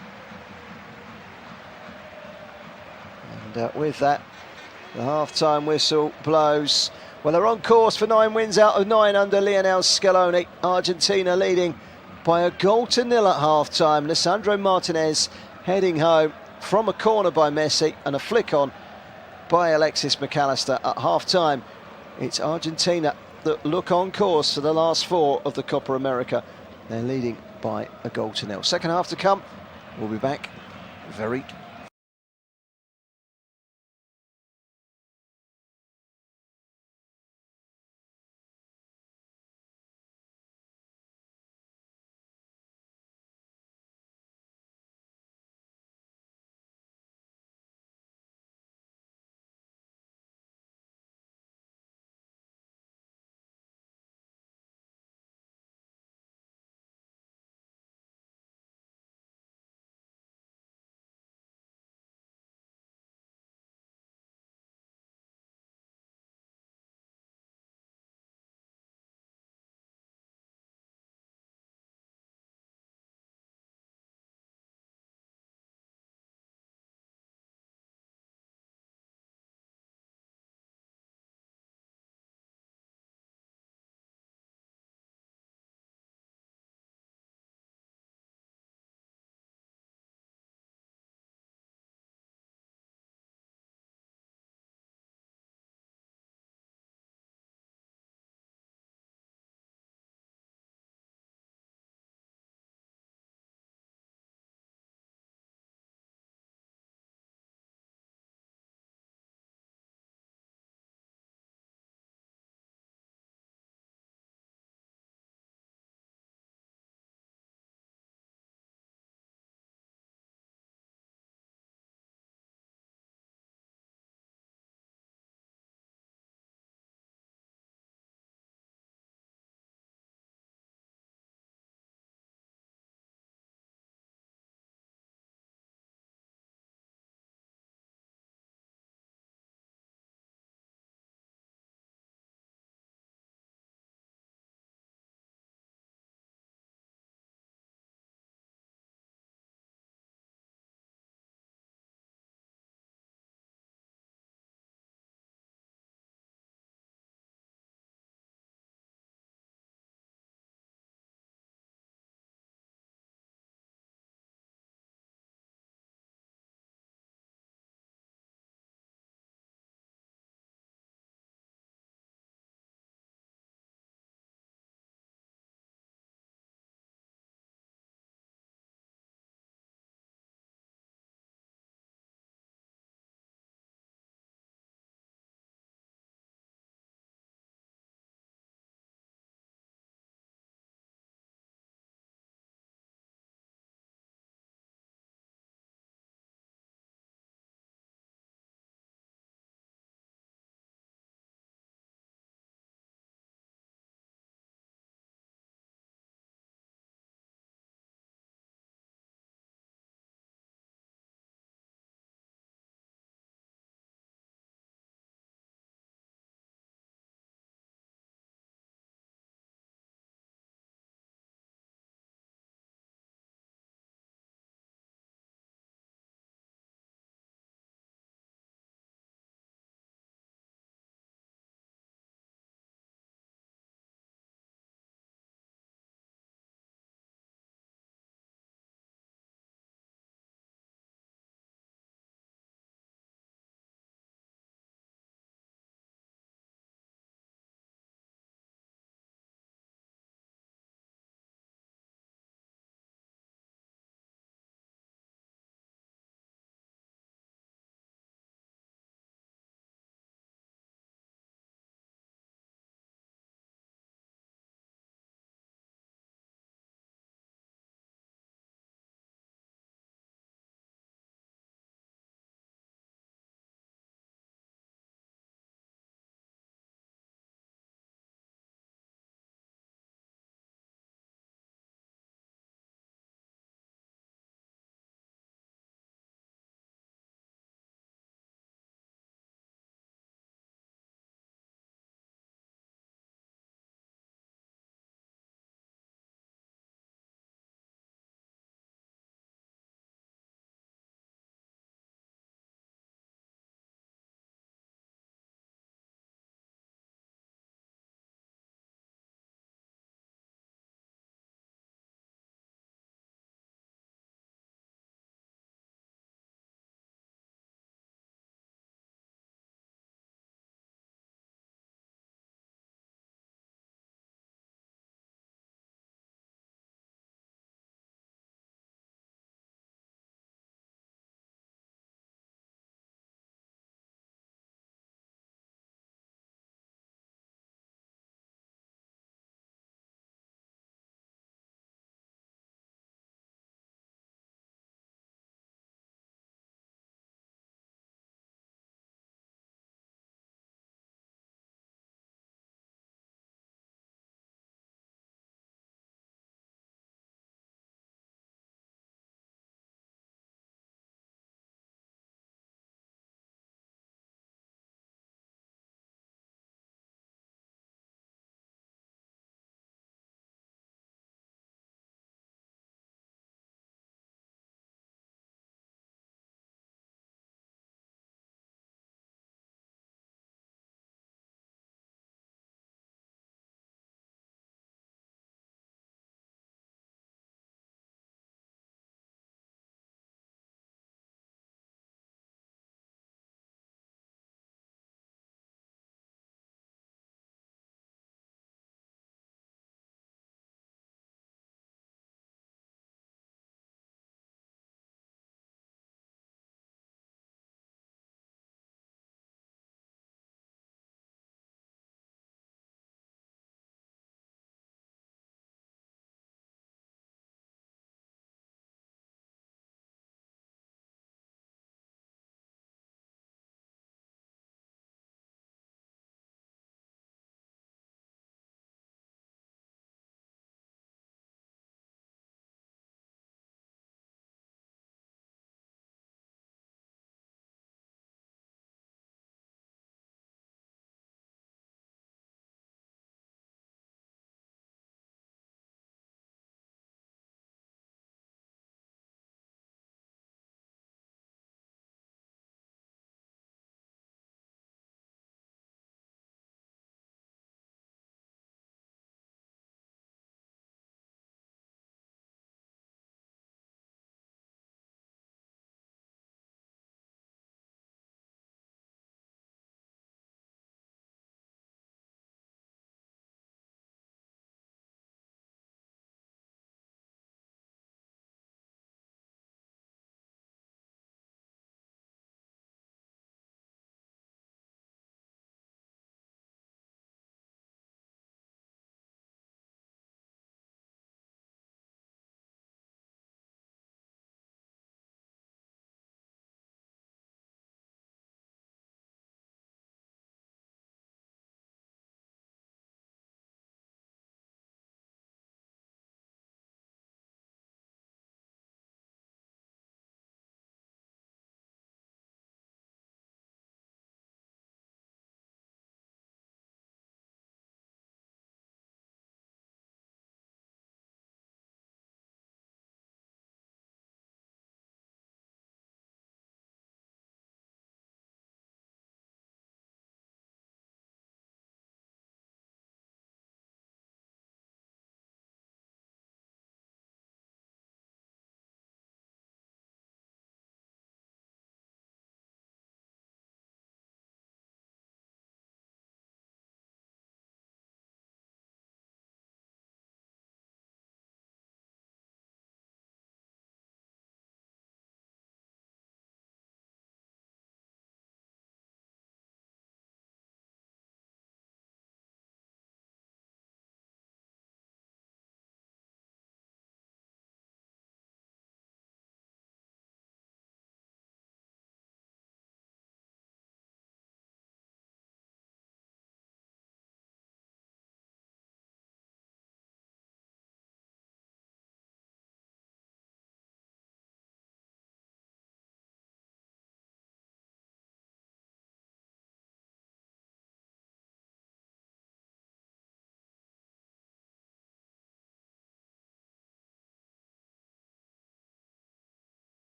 And with that, the half-time whistle blows. Well, they're on course for 9 wins out of 9 under Lionel Scaloni. Argentina leading by a goal to nil at half-time. Lisandro Martinez heading home from a corner by Messi and a flick on by Alexis McAllister at half-time. It's Argentina that look on course for the last 4 of the Copa America. They're leading by a goal to nil. Second half to come. We'll be back very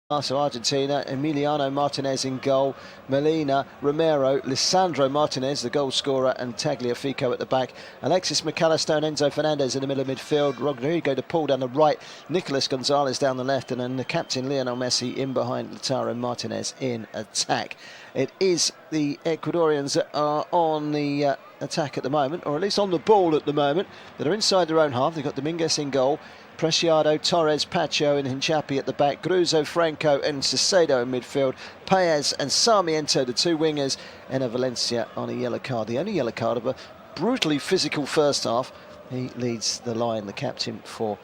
So Argentina, Emiliano Martinez in goal, Molina, Romero, Lisandro Martinez, the goal scorer, and Tagliafico at the back. Alexis McAllister and Enzo Fernandez in the middle of midfield. Rodrigo de Paul down the right, Nicolas Gonzalez down the left, and then the captain Lionel Messi in behind Lautaro Martinez in attack. It is the Ecuadorians that are on the attack at the moment, or at least on the ball at the moment, that are inside their own half. They've got Dominguez in goal, Preciado, Torres, Pacho and Hinchapi at the back, Gruzo, Franco and Caicedo in midfield, Paez and Sarmiento, the two wingers, and Valencia on a yellow card. The only yellow card of a brutally physical first half. He leads the line, the captain for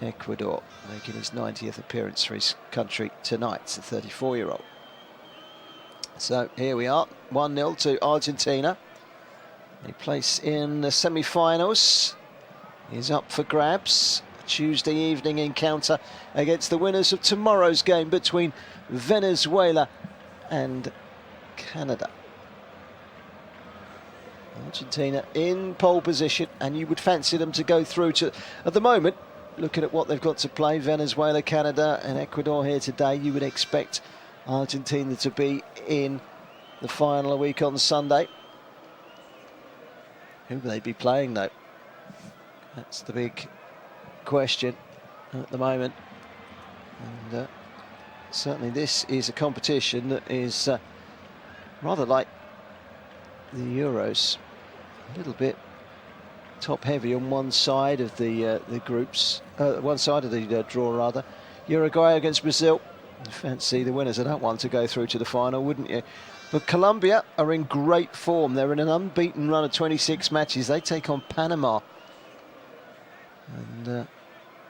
Ecuador, making his 90th appearance for his country tonight. It's a 34-year-old. So here we are, 1-0 to Argentina. A place in the semi-finals is up for grabs. Tuesday evening encounter against the winners of tomorrow's game between Venezuela and Canada. Argentina in pole position, and you would fancy them to go through to, at the moment, looking at what they've got to play, Venezuela, Canada and Ecuador here today, you would expect Argentina to be in the final a week on Sunday. Who will they be playing though? That's the big question at the moment, and certainly this is a competition that is rather like the Euros, a little bit top heavy on one side of the groups, one side of the draw rather. Uruguay against Brazil, you fancy the winners of that one to go through to the final, wouldn't you? But Colombia are in great form. They're in an unbeaten run of 26 matches. They take on Panama. And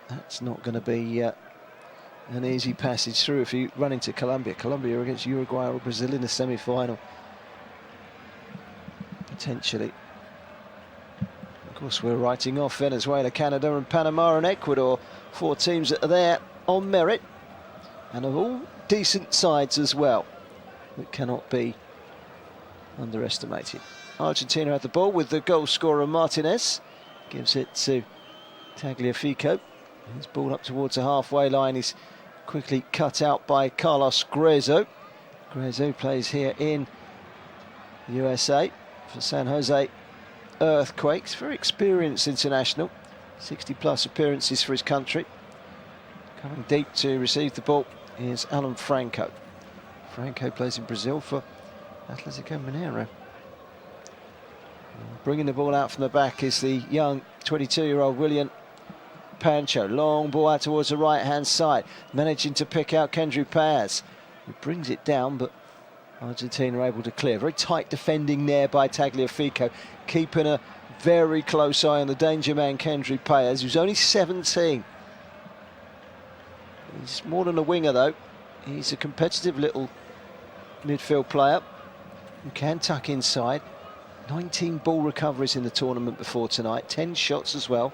that's not going to be an easy passage through if you run into Colombia. Colombia against Uruguay or Brazil in the semi-final, potentially. Of course, we're writing off Venezuela, Canada and Panama and Ecuador. Four teams that are there on merit and of all decent sides as well, that cannot be underestimated. Argentina had the ball with the goal scorer Martinez. Gives it to Tagliafico. He's ball up towards the halfway line. He's quickly cut out by Carlos Gruzo. Gruzo plays here in the USA for San Jose Earthquakes. Very experienced international. 60+ appearances for his country. Coming deep to receive the ball is Alan Franco. Franco plays in Brazil for Atletico Mineiro. Bringing the ball out from the back is the young 22-year-old William Pancho. Long ball out towards the right-hand side, managing to pick out Kendry Paez, who brings it down, but Argentina are able to clear. Very tight defending there by Tagliafico, keeping a very close eye on the danger man Kendry Paez, who's only 17. He's more than a winger though. He's a competitive little midfield player who can tuck inside. 19 ball recoveries in the tournament before tonight, 10 shots as well.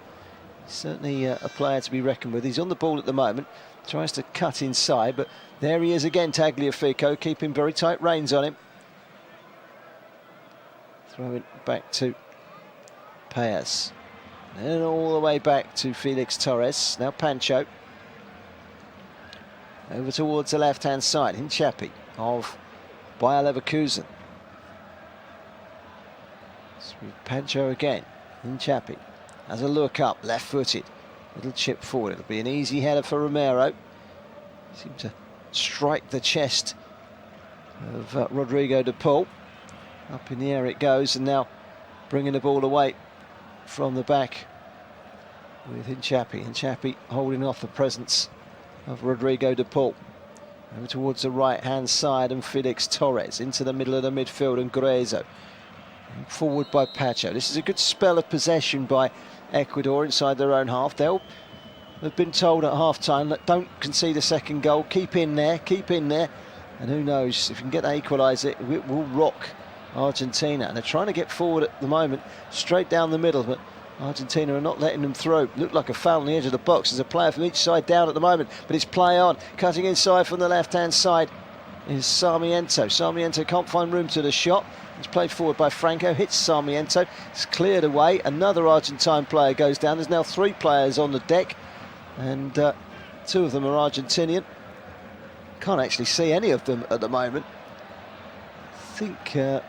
Certainly a player to be reckoned with. He's on the ball at the moment, tries to cut inside, but there he is again, Tagliafico, keeping very tight reins on him. Throw it back to Paez. Then all the way back to Felix Torres. Now Pancho. Over towards the left-hand side, Hinchapi of Bayer Leverkusen. Pancho again, Hinchapi has a look up, left-footed, little chip forward. It'll be an easy header for Romero. Seemed to strike the chest of Rodrigo de Paul. Up in the air it goes, and now bringing the ball away from the back with Hinchapi. Hinchapi holding off the presence of Rodrigo de Paul. Over towards the right-hand side, and Felix Torres into the middle of the midfield, and Gruzo. Forward by Pacho. This is a good spell of possession by Ecuador inside their own half. They'll have been told at half-time that don't concede a second goal, keep in there, and who knows, if you can get that equaliser, it will rock Argentina. And they're trying to get forward at the moment, straight down the middle, but Argentina are not letting them through. Looked like a foul on the edge of the box. There's a player from each side down at the moment, but it's play on. Cutting inside from the left-hand side is Sarmiento. Sarmiento can't find room to the shot. It's played forward by Franco, hits Sarmiento. It's cleared away. Another Argentine player goes down. There's now 3 players on the deck, and 2 of them are Argentinian. Can't actually see any of them at the moment. I think the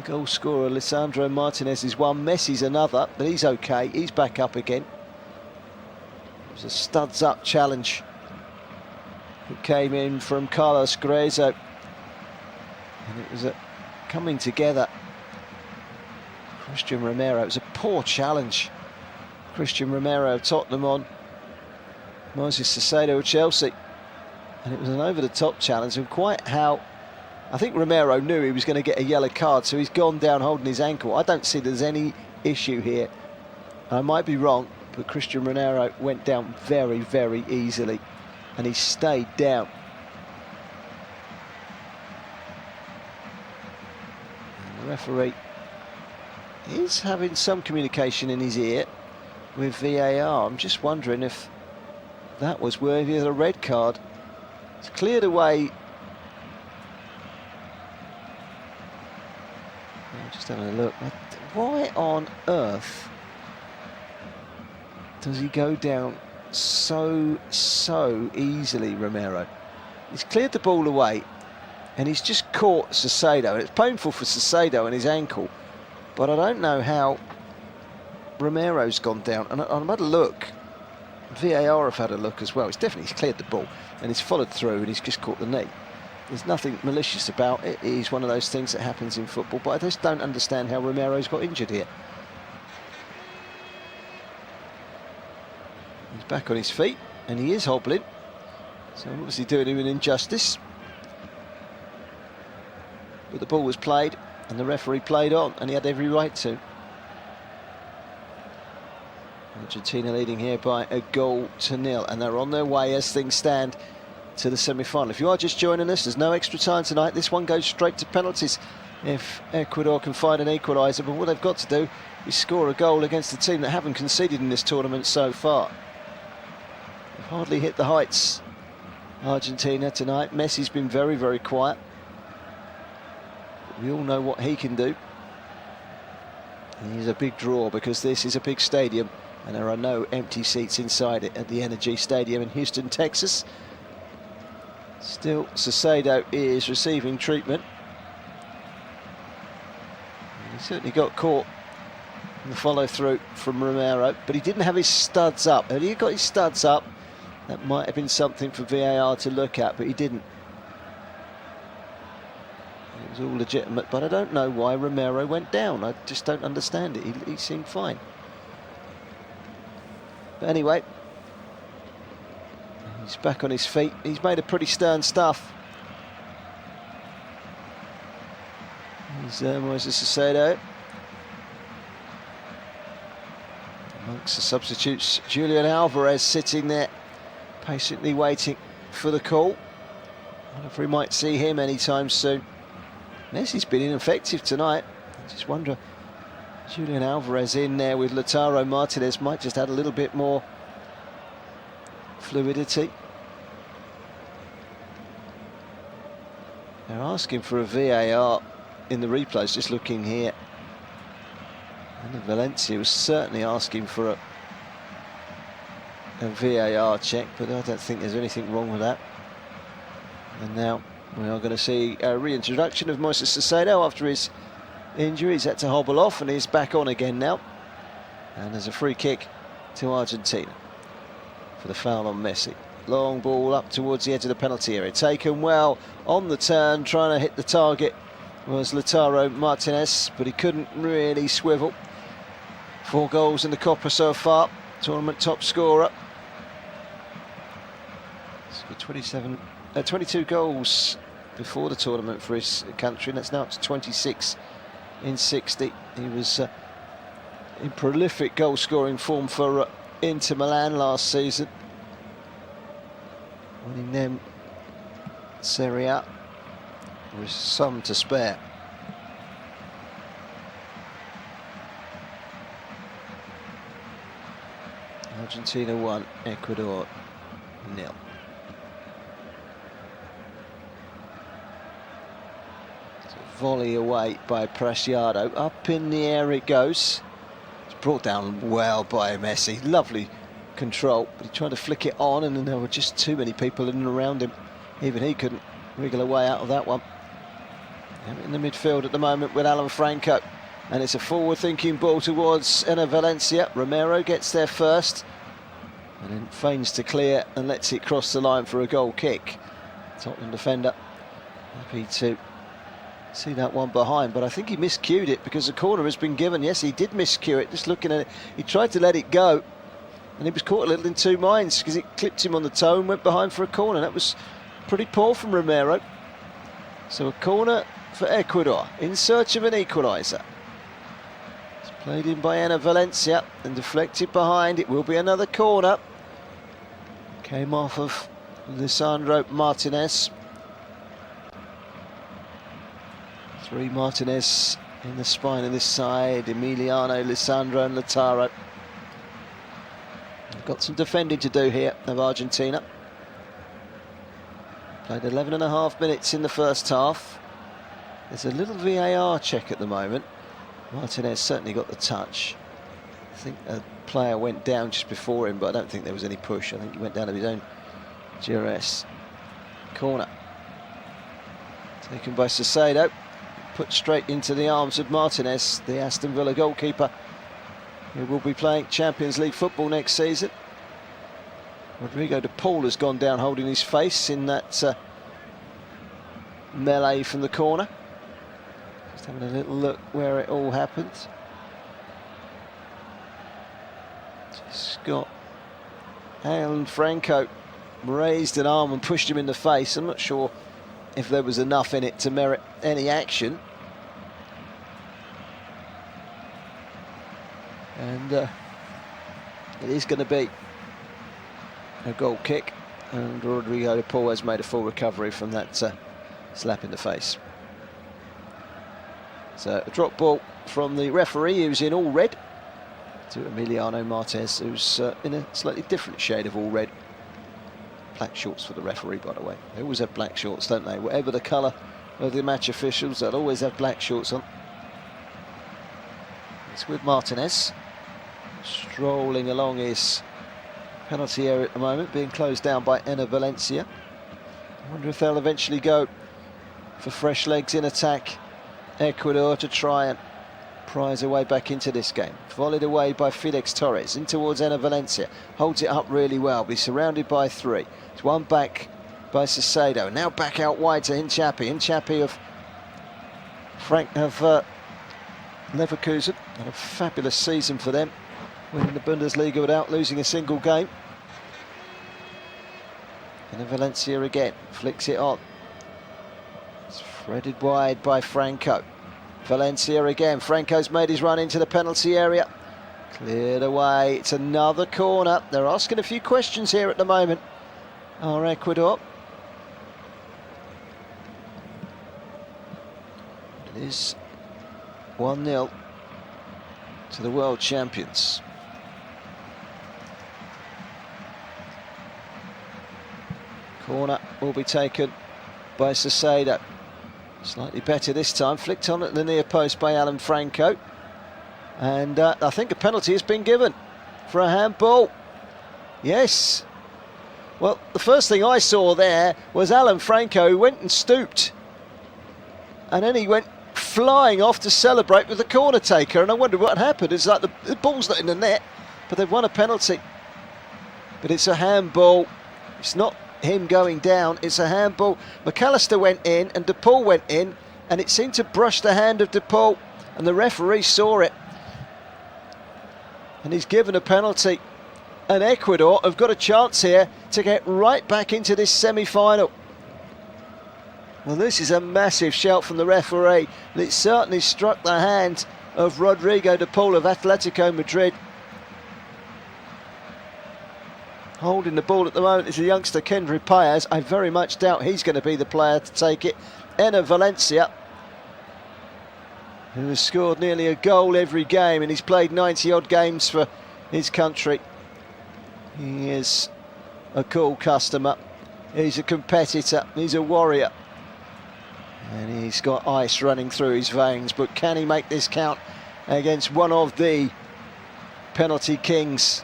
goal scorer, Lisandro Martinez, is one. Messi's another, but he's okay. He's back up again. It was a studs-up challenge. It came in from Carlos Gruezo. And it was a coming together. Christian Romero, it was a poor challenge. Christian Romero, Tottenham on Moises Caicedo of Chelsea. And it was an over-the-top challenge, and quite how I think Romero knew he was going to get a yellow card, so he's gone down holding his ankle. I don't see there's any issue here. I might be wrong, but Christian Romero went down very, very easily, and he stayed down. And the referee is having some communication in his ear with VAR. I'm just wondering if that was worthy of a red card. It's cleared away. I'm just having a look. Why on earth does he go down so easily, Romero? He's cleared the ball away and he's just caught Caicedo. It's painful for Caicedo and his ankle, but I don't know how Romero's gone down. And I've had a look. VAR have had a look as well. He's cleared the ball and he's followed through and he's just caught the knee. There's nothing malicious about it. It is one of those things that happens in football, but I just don't understand how Romero's got injured here. He's back on his feet and he is hobbling, so I'm obviously doing him an injustice. But the ball was played and the referee played on, and he had every right to. Argentina leading here by 1-0, and they're on their way as things stand to the semi-final. If you are just joining us, there's no extra time tonight. This one goes straight to penalties if Ecuador can find an equalizer, but what they've got to do is score a goal against the team that haven't conceded in this tournament so far. They've hardly hit the heights, Argentina, tonight. Messi's been very, very quiet. We all know what he can do. And he's a big draw because this is a big stadium and there are no empty seats inside it at the Energy Stadium in Houston, Texas. Still, Caicedo is receiving treatment. He certainly got caught in the follow-through from Romero, but he didn't have his studs up. Had he got his studs up, that might have been something for VAR to look at, but he didn't. It was all legitimate, but I don't know why Romero went down. I just don't understand it. He seemed fine. But anyway, he's back on his feet. He's made a pretty stern stuff. Here's Moises Caicedo. Amongst the substitutes, Julian Alvarez sitting there, patiently waiting for the call. I wonder if we might see him anytime soon. Messi's been ineffective tonight. I just wonder, Julian Alvarez in there with Lautaro Martinez might just add a little bit more fluidity. They're asking for a VAR in the replays, just looking here. And Valencia was certainly asking for a VAR check, but I don't think there's anything wrong with that. And now we are going to see a reintroduction of Moises Caicedo after his injury. He's had to hobble off and he's back on again now. And there's a free kick to Argentina for the foul on Messi. Long ball up towards the edge of the penalty area. Taken well on the turn, trying to hit the target was Lautaro Martinez, but he couldn't really swivel. 4 goals in the Copa so far. Tournament top scorer. He's got 22 goals before the tournament for his country, and that's now up to 26 in 60. He was in prolific goal-scoring form for Inter Milan last season, winning them Serie A with some to spare. Argentina 1, Ecuador 0. Volley away by Preciado. Up in the air it goes. It's brought down well by Messi. Lovely control, but he tried to flick it on and then there were just too many people in and around him. Even he couldn't wriggle away out of that one. In the midfield at the moment with Alan Franco. And it's a forward-thinking ball towards Enner Valencia. Romero gets there first. And then feigns to clear and lets it cross the line for a goal kick. Tottenham defender happy to see that one behind. But I think he miscued it because the corner has been given. Yes, he did miscue it. Just looking at it, he tried to let it go. And he was caught a little in two minds because it clipped him on the toe and went behind for a corner. That was pretty poor from Romero. So a corner for Ecuador in search of an equalizer. It's played in by Enner Valencia and deflected behind. It will be another corner. Came off of Lisandro Martinez. Three Martinez in the spine of this side. Emiliano, Lisandro and Lautaro. They've got some defending to do here of Argentina. Played 11.5 minutes in the first half. There's a little VAR check at the moment. Martinez certainly got the touch. I think a player went down just before him, but I don't think there was any push. I think he went down of his own duress. Corner. Taken by Saicedo. Put straight into the arms of Martinez, the Aston Villa goalkeeper, who will be playing Champions League football next season. Rodrigo de Paul has gone down holding his face in that melee from the corner. Just having a little look where it all happened. Just got Alan Franco raised an arm and pushed him in the face. I'm not sure if there was enough in it to merit any action. And it is going to be a goal kick, and Rodrigo de Paul has made a full recovery from that slap in the face. So a drop ball from the referee, who's in all red, to Emiliano Martinez, who's in a slightly different shade of all red. Black shorts for the referee, by the way. They always have black shorts, don't they? Whatever the colour of the match officials, they'll always have black shorts on. It's with Martinez, strolling along his penalty area at the moment, being closed down by Enner Valencia. I wonder if they'll eventually go for fresh legs in attack. Ecuador to try and prize a way back into this game. Volleyed away by Felix Torres in towards Enner Valencia. Holds it up really well, but he's surrounded by three. It's one back by Saicedo. Now back out wide to Hinchapi. Hinchapi of Leverkusen. And a fabulous season for them, winning the Bundesliga without losing a single game. And Valencia again flicks it on. It's threaded wide by Franco. Valencia again. Franco's made his run into the penalty area. Cleared away. It's another corner. They're asking a few questions here at the moment, our Ecuador. It is 1-0 to the world champions. Corner will be taken by Saicedo. Slightly better this time, flicked on at the near post by Alan Franco. And I think a penalty has been given for a handball. Yes. Well, the first thing I saw there was Alan Franco, who went and stooped. And then he went flying off to celebrate with the corner taker. And I wondered what happened. It's like the ball's not in the net, but they've won a penalty. But it's a handball. It's not him going down, it's a handball. McAllister went in and De Paul went in, and it seemed to brush the hand of De Paul, and the referee saw it, and he's given a penalty. And Ecuador have got a chance here to get right back into this semi-final. Well, this is a massive shout from the referee, and it certainly struck the hand of Rodrigo de Paul of Atletico Madrid. Holding the ball at the moment is a youngster, Kendry Páez. I very much doubt he's going to be the player to take it. Enner Valencia, who has scored nearly a goal every game, and he's played 90-odd games for his country. He is a cool customer. He's a competitor. He's a warrior. And he's got ice running through his veins. But can he make this count against one of the penalty kings?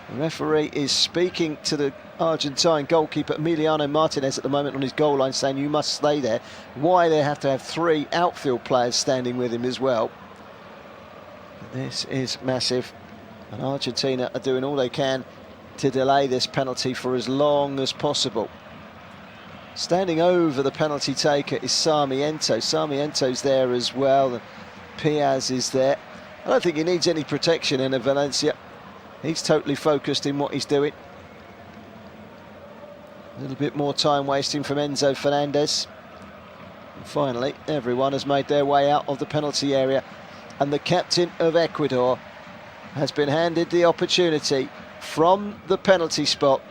The referee is speaking to the Argentine goalkeeper Emiliano Martinez at the moment on his goal line saying you must stay there. Why they have to have 3 outfield players standing with him as well. This is massive, and Argentina are doing all they can to delay this penalty for as long as possible. Standing over the penalty taker is Sarmiento. Sarmiento's there as well, and Piaz is there. I don't think he needs any protection in Valencia. He's totally focused in what he's doing. A little bit more time wasting from Enzo Fernandez. And finally, everyone has made their way out of the penalty area, and the captain of Ecuador has been handed the opportunity from the penalty spot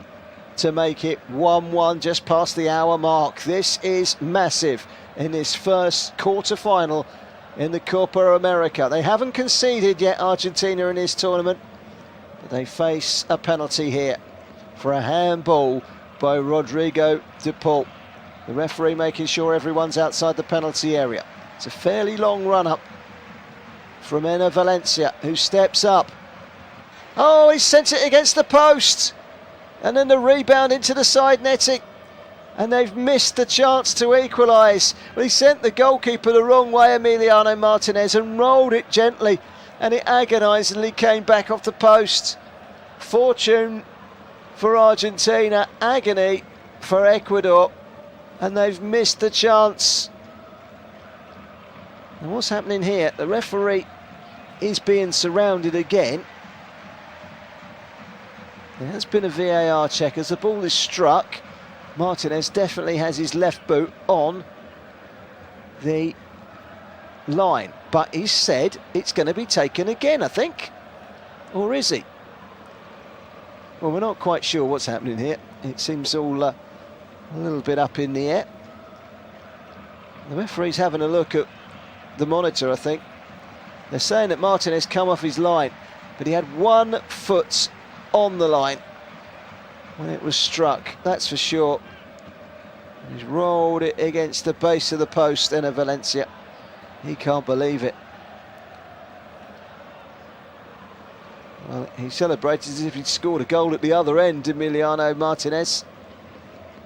to make it 1-1 just past the hour mark. This is massive in this first quarter-final in the Copa America. They haven't conceded yet, Argentina, in this tournament, but they face a penalty here for a handball by Rodrigo de Paul. The referee making sure everyone's outside the penalty area. It's a fairly long run-up from Enner Valencia, who steps up. Oh, he sent it against the post, and then the rebound into the side netting, and they've missed the chance to equalise. Well, he sent the goalkeeper the wrong way, Emiliano Martinez, and rolled it gently, and it agonisingly came back off the post. Fortune for Argentina, agony for Ecuador, and they've missed the chance. And what's happening here? The referee is being surrounded again. There has been a VAR check as the ball is struck. Martinez definitely has his left boot on the line, but he said it's going to be taken again, I think. Or is he? Well, we're not quite sure what's happening here. It seems all a little bit up in the air. The referee's having a look at the monitor, I think. They're saying that Martinez come off his line, but he had 1 foot on the line when it was struck, that's for sure. He's rolled it against the base of the post, Enner Valencia. He can't believe it. Well, he celebrated as if he'd scored a goal at the other end, Emiliano Martinez.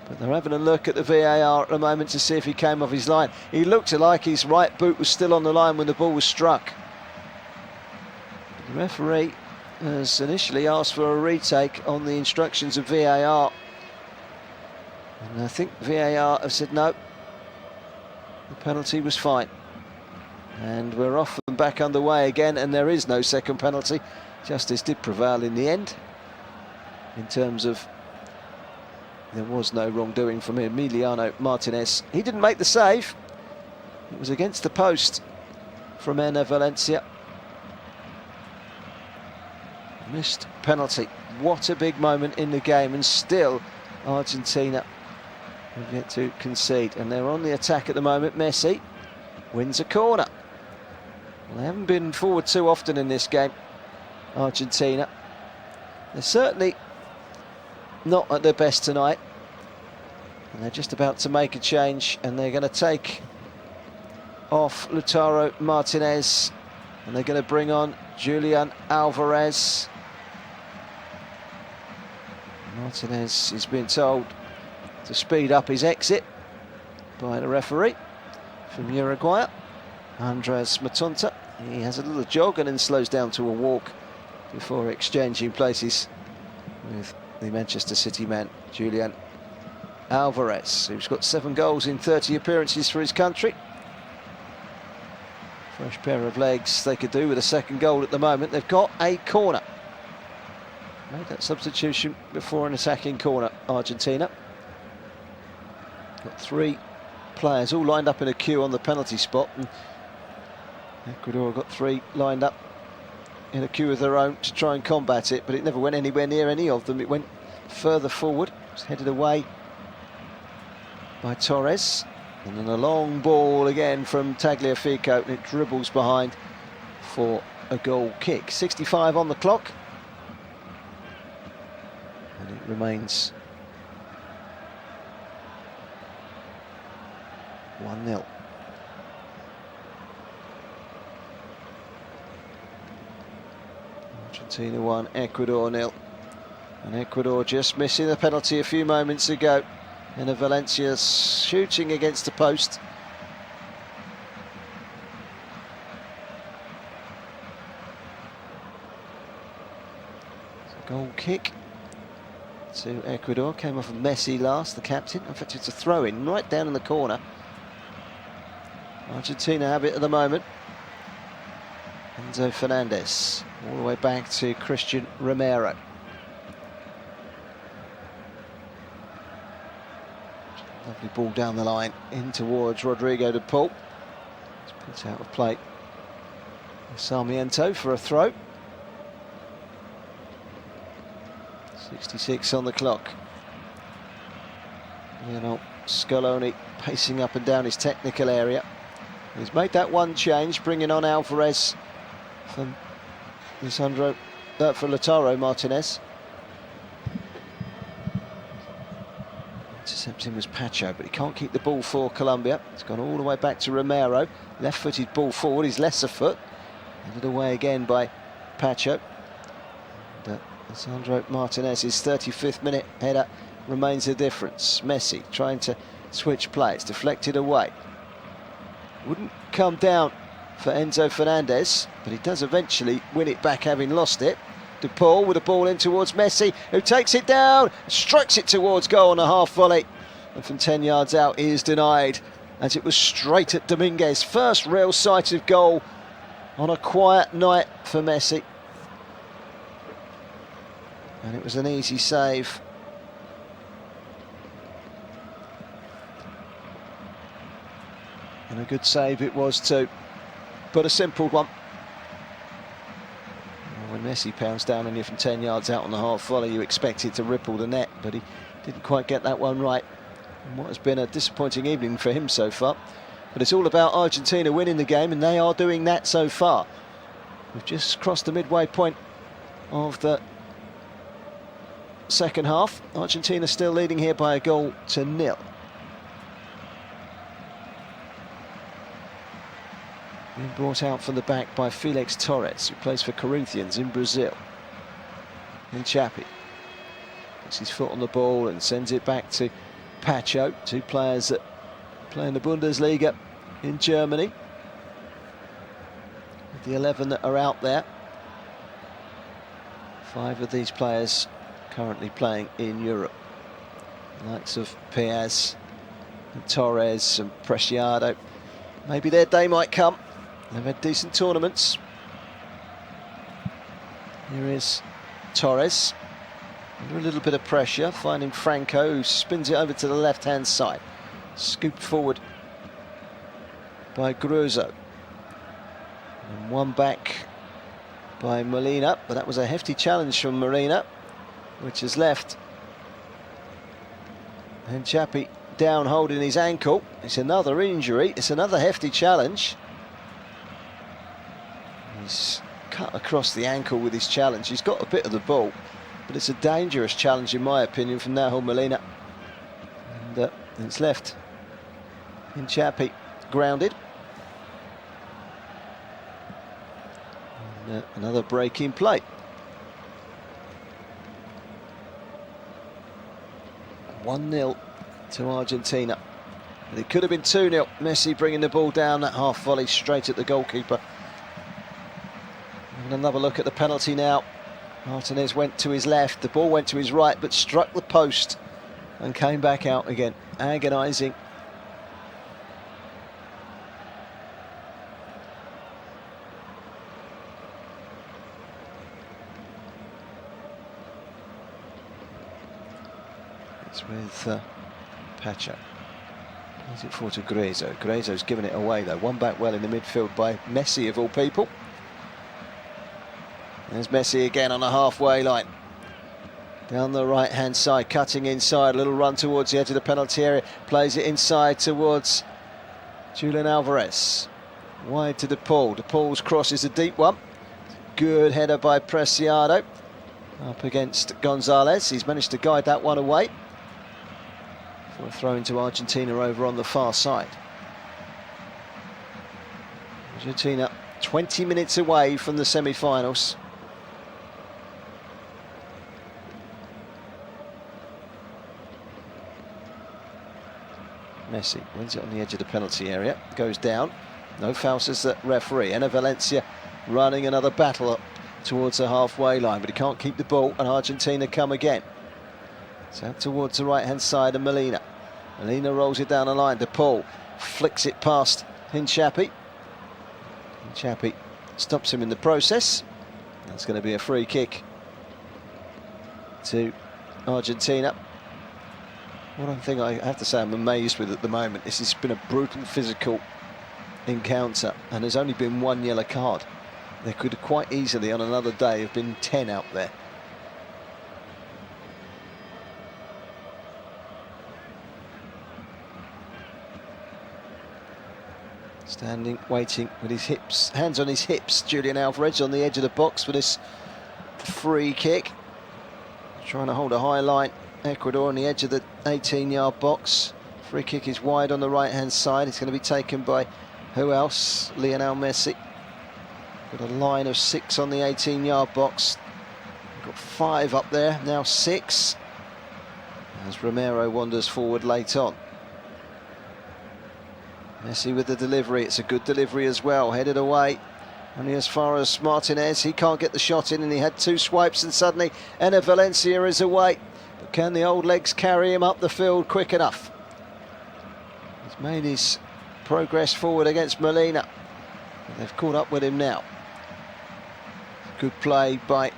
But they're having a look at the VAR at the moment to see if he came off his line. He looked like his right boot was still on the line when the ball was struck. The referee has initially asked for a retake on the instructions of VAR. And I think VAR have said no, the penalty was fine. And we're off and back underway again, and there is no second penalty. Justice did prevail in the end, in terms of there was no wrongdoing from Emiliano Martinez. He didn't make the save. It was against the post from Enner Valencia. Missed penalty. What a big moment in the game, and still Argentina have yet to concede, and they're on the attack at the moment. Messi wins a corner. Well, they haven't been forward too often in this game, Argentina. They're certainly not at their best tonight, and they're just about to make a change, and they're going to take off Lautaro Martinez, and they're going to bring on Julian Alvarez. Martinez is being told to speed up his exit by the referee from Uruguay, Andres Matonta. He has a little jog and then slows down to a walk before exchanging places with the Manchester City man, Julian Alvarez, who's got 7 goals in 30 appearances for his country. Fresh pair of legs they could do with a second goal at the moment. They've got a corner. Made that substitution before an attacking corner, Argentina. Got 3 players all lined up in a queue on the penalty spot, and Ecuador got 3 lined up in a queue of their own to try and combat it, but it never went anywhere near any of them. It went further forward. It was headed away by Torres, and then a long ball again from Tagliafico, and it dribbles behind for a goal kick. 65 on the clock, and it remains 1-0. Argentina 1, Ecuador 0. And Ecuador just missing the penalty a few moments ago. And Valencia shooting against the post. It's a goal kick to Ecuador. Came off of Messi last, the captain. In fact, it's a throw-in right down in the corner. Argentina have it at the moment. Enzo Fernandez all the way back to Christian Romero. Lovely ball down the line in towards Rodrigo de Paul. It's put out of play. Sarmiento for a throw. 66 on the clock. Scaloni pacing up and down his technical area. He's made that one change, bringing on Alvarez for Lautaro Martinez. Intercepting was Pacho, but he can't keep the ball for Colombia. It's gone all the way back to Romero. Left-footed ball forward, his lesser foot. Handed away again by Pacho. Lisandro Martinez's 35th minute header remains the difference. Messi trying to switch play. It's deflected away. Wouldn't come down for Enzo Fernandez, but he does eventually win it back, having lost it. De Paul with the ball in towards Messi, who takes it down, strikes it towards goal on a half volley, and from 10 yards out he is denied, as it was straight at Dominguez. First real sight of goal on a quiet night for Messi, and it was an easy save. And a good save it was too, but a simple one. When Messi pounced down on you from 10 yards out on the half volley, you expected to ripple the net, but he didn't quite get that one right. And what has been a disappointing evening for him so far. But it's all about Argentina winning the game, and they are doing that so far. We've just crossed the midway point of the second half. Argentina still leading here by 1-0. Being brought out from the back by Felix Torres, who plays for Corinthians in Brazil. And Chapi puts his foot on the ball and sends it back to Pacho, two players that play in the Bundesliga in Germany. With the 11 that are out there, 5 of these players currently playing in Europe. The likes of Piaz and Torres and Preciado. Maybe their day might come. They've had decent tournaments. Here is Torres, under a little bit of pressure, finding Franco, who spins it over to the left-hand side. Scooped forward by Gruzo. And one back by Molina, but that was a hefty challenge from Molina, which has left. And Chapi down holding his ankle. It's another injury, it's another hefty challenge. He's cut across the ankle with his challenge. He's got a bit of the ball, but it's a dangerous challenge in my opinion from Nahuel Molina. And it's left in Chapi, grounded. And, another break in play. 1-0 to Argentina. But it could have been 2-0. Messi bringing the ball down, that half volley straight at the goalkeeper. And another look at the penalty now. Martinez went to his left, the ball went to his right, but struck the post and came back out again. Agonising. It's with Pacho. Plays it forward to Gruzo. Gruzo's given it away though. One back well in the midfield by Messi of all people. There's Messi again on a halfway line. Down the right-hand side, cutting inside. A little run towards the edge of the penalty area. Plays it inside towards Julian Alvarez. Wide to De Paul. De Paul's cross is a deep one. Good header by Preciado. Up against Gonzalez. He's managed to guide that one away. For a throw into Argentina over on the far side. Argentina 20 minutes away from the semi-finals. Messi wins it on the edge of the penalty area, goes down. No foul, says the referee. Enner Valencia running another battle up towards the halfway line, but he can't keep the ball, and Argentina come again. So out towards the right-hand side of Molina. Molina rolls it down the line. De Paul flicks it past Hinchapi. Hinchapi stops him in the process. That's going to be a free kick to Argentina. One thing I have to say I'm amazed with at the moment is it's been a brutal physical encounter, and there's only been one yellow card. There could quite easily on another day have been 10 out there. Standing, waiting with his hips, hands on his hips, Julian Alvarez on the edge of the box for this free kick. Trying to hold a high line. Ecuador on the edge of the 18-yard box. Free kick is wide on the right-hand side. It's going to be taken by who else? Lionel Messi. Got a line of 6 on the 18-yard box. Got 5 up there, now 6. As Romero wanders forward late on. Messi with the delivery. It's a good delivery as well. Headed away. Only as far as Martinez. He can't get the shot in, and he had 2 swipes, and suddenly Enner Valencia is away. But can the old legs carry him up the field quick enough? He's made his progress forward against Molina. But they've caught up with him now. Good play by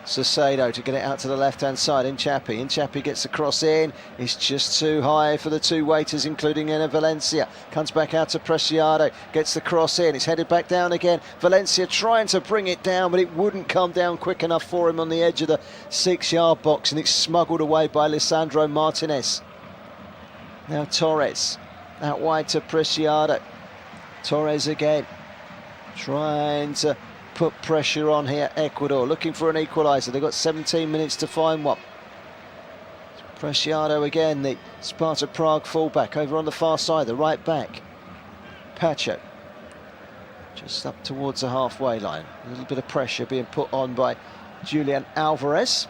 Sosado to get it out to the left-hand side. Hinchapi gets the cross in. It's just too high for the 2 waiters, including Enner Valencia. Comes back out to Preciado, gets the cross in. It's headed back down again. Valencia trying to bring it down, but it wouldn't come down quick enough for him on the edge of the 6-yard box, and it's smuggled away by Lisandro Martinez. Now Torres, out wide to Preciado. Torres again, trying to put pressure on here. Ecuador looking for an equalizer. They've got 17 minutes to find one. Preciado again, the Sparta Prague fullback, over on the far side, the right back. Pacho just up towards the halfway line. A little bit of pressure being put on by Julian Alvarez.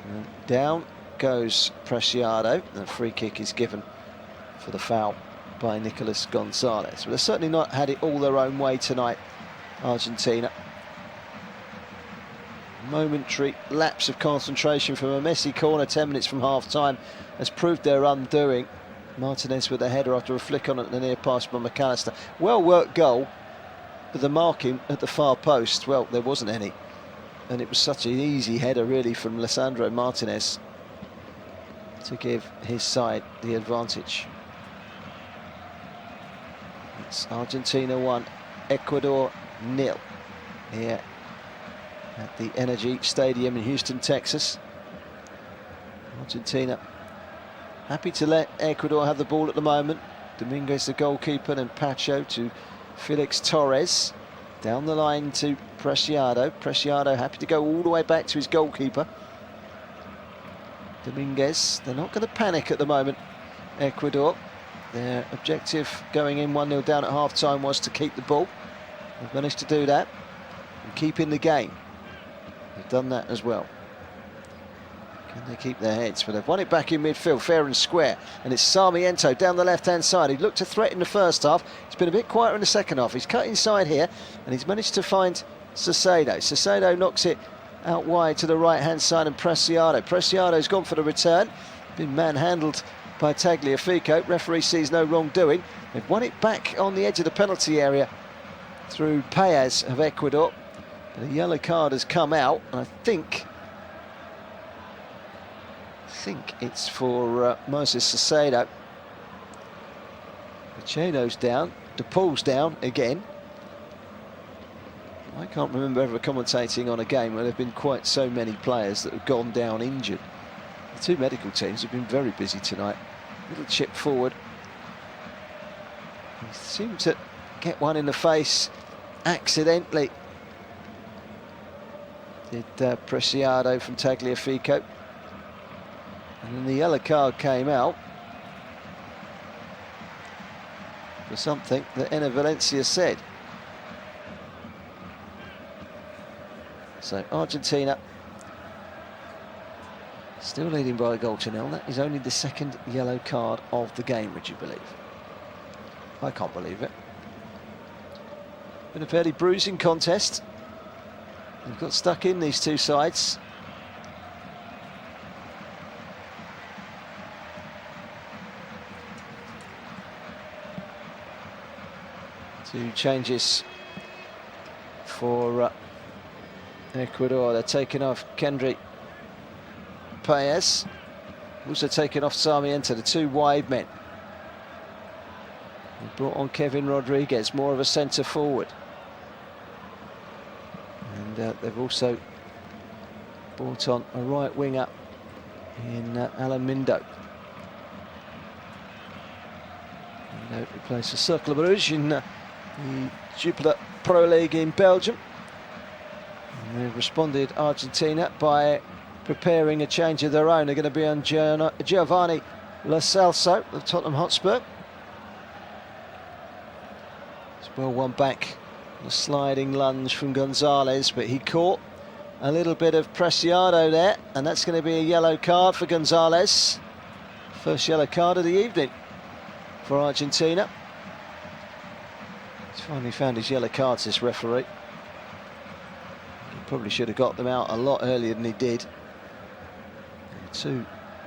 And down goes Preciado. The free kick is given for the foul by Nicolas Gonzalez. But they've certainly not had it all their own way tonight, Argentina. Momentary lapse of concentration from a Messi corner 10 minutes from half-time has proved their undoing. Martinez with the header after a flick on at the near pass by McAllister. Well-worked goal, but the marking at the far post, well, there wasn't any. And it was such an easy header, really, from Lisandro Martinez to give his side the advantage. It's Argentina 1, Ecuador 0 here at the Energy Stadium in Houston, Texas. Argentina happy to let Ecuador have the ball at the moment. Dominguez the goalkeeper, and Pacho to Felix Torres. Down the line to Preciado. Preciado happy to go all the way back to his goalkeeper. Dominguez, they're not going to panic at the moment, Ecuador. Their objective going in 1-0 down at half-time was to keep the ball. They've managed to do that and keep in the game. They've done that as well. Can they keep their heads? Well, they've won it back in midfield, fair and square. And it's Sarmiento down the left-hand side. He looked to threaten the first half. It's been a bit quieter in the second half. He's cut inside here, and he's managed to find Sosado. Sosado knocks it out wide to the right-hand side, and Preciado. Preciado's gone for the return. Been manhandled by Tagliafico. Referee sees no wrongdoing. They've won it back on the edge of the penalty area through Paez of Ecuador. But a yellow card has come out, and I think it's for Moses Sosado. Pacheco's down, De Paul's down again. I can't remember ever commentating on a game where there have been quite so many players that have gone down injured. The 2 medical teams have been very busy tonight. Little chip forward. He seemed to get one in the face accidentally. Did Preciado from Tagliafico. And then the yellow card came out for something that Enner Valencia said. So Argentina Still leading by a goal to nil. That is only the second yellow card of the game, would you believe? I can't believe it. Been a fairly bruising contest. They've got stuck in, these two sides. Two changes for Ecuador. They're taking off Kendry Paez, also taking off Sarmiento, the two wide men. They brought on Kevin Rodriguez, more of a centre forward. And they've also brought on a right winger in Alan Mindo. Mindo who plays for Cercle Bruges in the Jupiler Pro League in Belgium. And they've responded, Argentina, by preparing a change of their own. They're going to be on Giovanni Lo Celso of Tottenham Hotspur. It's well one back. A sliding lunge from Gonzalez, but he caught a little bit of Preciado there, and that's going to be a yellow card for Gonzalez. First yellow card of the evening for Argentina. He's finally found his yellow cards, this referee. He probably should have got them out a lot earlier than he did. Two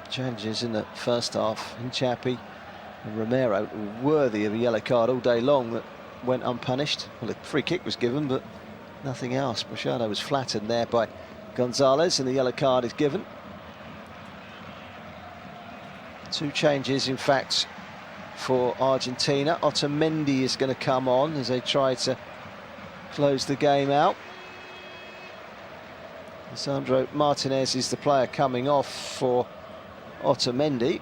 changes in the first half. Hinchapi and Romero were worthy of a yellow card all day long that went unpunished. Well, a free kick was given, but nothing else. Preciado was flattened there by Gonzalez, and the yellow card is given. Two changes, in fact, for Argentina. Otamendi is going to come on as they try to close the game out. Sandro Martinez is the player coming off for Otamendi.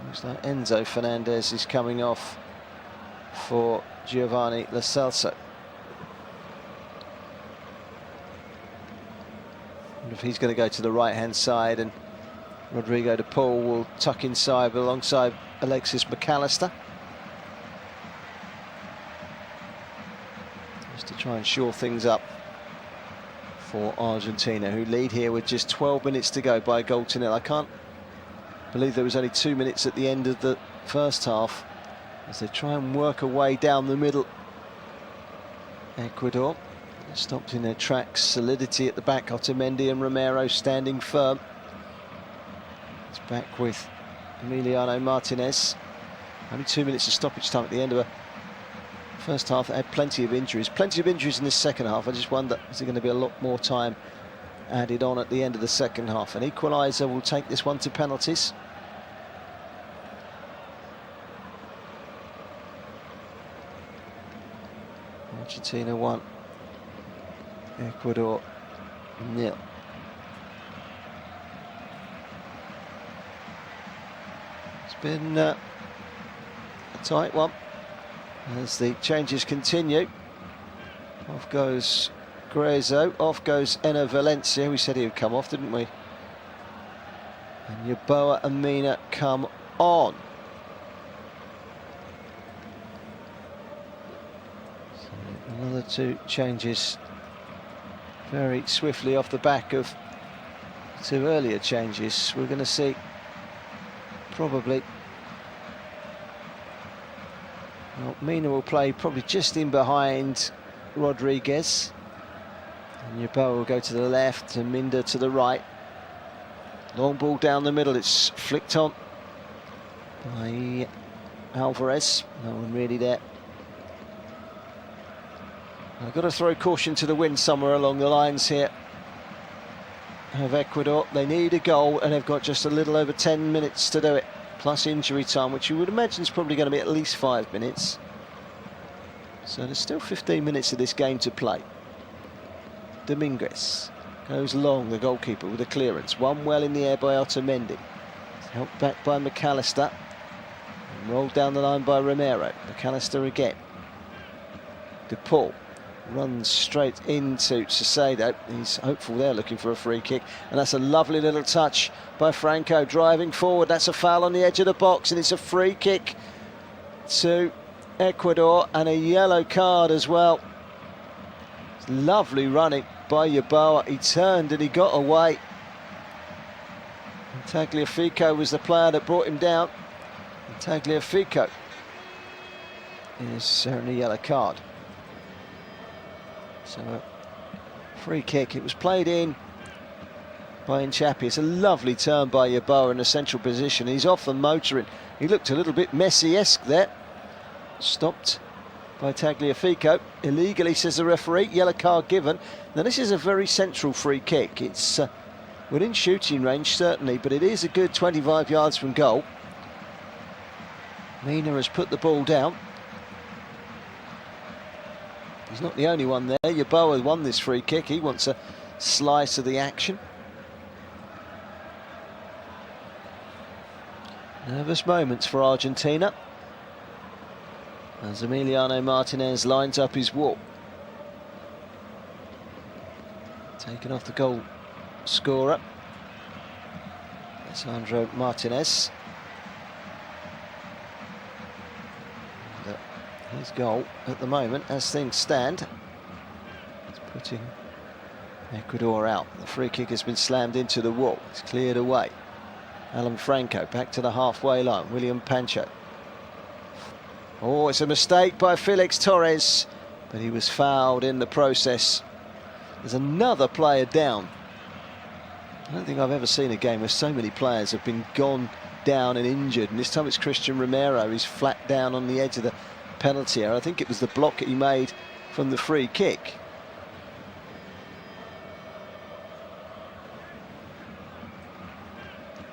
Looks like Enzo Fernandez is coming off for Giovanni Lo Celso. And if he's going to go to the right-hand side, and Rodrigo de Paul will tuck inside alongside Alexis McAllister. Just to try and shore things up for Argentina, who lead here with just 12 minutes to go by a goal to nil. I can't believe there was only 2 minutes at the end of the first half as they try and work a way down the middle. Ecuador stopped in their tracks, solidity at the back. Otamendi and Romero standing firm. It's back with Emiliano Martinez. Only 2 minutes of stoppage time at the end of a first half that had plenty of injuries in this second half. I just wonder, is there going to be a lot more time added on at the end of the second half? An equalizer will take this one to penalties. Argentina 1, Ecuador 0. It's been a tight one as the changes continue. Off goes Gruezo, off goes Enner Valencia. We said he would come off, didn't we? And Yeboah and Mina come on. So another two changes very swiftly off the back of two earlier changes. We're going to see probably, well, Mina will play probably just in behind Rodriguez, and Yeboah will go to the left and Minda to the right. Long ball down the middle, it's flicked on by Alvarez. No one really there. I've got to throw caution to the wind somewhere along the lines here of Ecuador. They need a goal and they've got just a little over 10 minutes to do it, plus injury time, which you would imagine is probably going to be at least 5 minutes. So there's still 15 minutes of this game to play. Dominguez goes long, the goalkeeper, with a clearance. One well in the air by Otamendi. Helped back by McAllister. And rolled down the line by Romero. McAllister again. De Paul runs straight into Caicedo. He's hopeful there, looking for a free kick. And that's a lovely little touch by Franco, driving forward. That's a foul on the edge of the box, and it's a free kick to Ecuador, and a yellow card as well. It's lovely running by Yeboah. He turned and he got away. And Tagliafico was the player that brought him down. And Tagliafico is certainly a yellow card. So a free kick. It was played in by Nchapi. It's a lovely turn by Yeboah in a central position. He's off and motoring. He looked a little bit Messi-esque there. Stopped by Tagliafico. Illegally, says the referee. Yellow card given. Now this is a very central free kick. It's within shooting range, certainly, but it is a good 25 yards from goal. Mina has put the ball down. He's not the only one there. Yeboah won this free kick. He wants a slice of the action. Nervous moments for Argentina as Emiliano Martinez lines up his wall. Taken off the goal scorer, Sandro Martinez. And, his goal at the moment, as things stand, is putting Ecuador out. The free kick has been slammed into the wall. It's cleared away. Alan Franco back to the halfway line. William Pancho. Oh, it's a mistake by Felix Torres, but he was fouled in the process. There's another player down. I don't think I've ever seen a game where so many players have been gone down and injured, and this time it's Christian Romero. He's flat down on the edge of the penalty area. I think it was the block that he made from the free kick.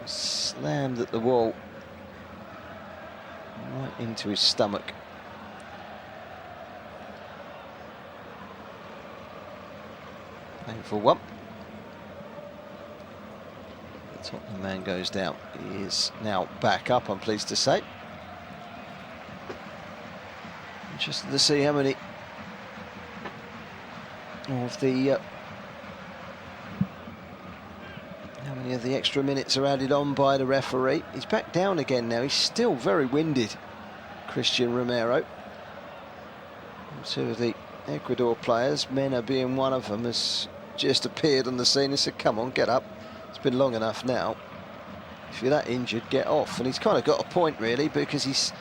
Slammed at the wall, right into his stomach. Painful one. The Tottenham man goes down. He is now back up, I'm pleased to say. Interested to see how many of the of the extra minutes are added on by the referee. He's back down again now. He's still very winded, Christian Romero. Two of the Ecuador players, Mena being one of them, has just appeared on the scene and said, come on, get up. It's been long enough now. If you're that injured, get off. And he's kind of got a point, really, because he's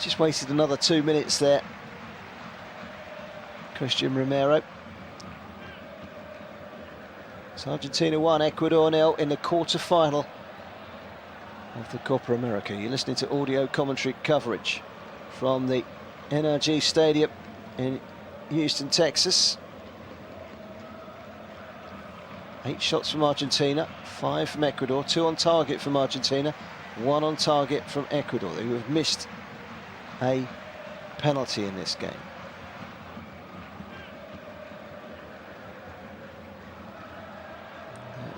just wasted another 2 minutes there, Christian Romero. It's Argentina 1, Ecuador 0 in the quarter-final of the Copa America. You're listening to audio commentary coverage from the NRG Stadium in Houston, Texas. 8 shots from Argentina, 5 from Ecuador, 2 on target from Argentina, 1 on target from Ecuador, who have missed a penalty in this game.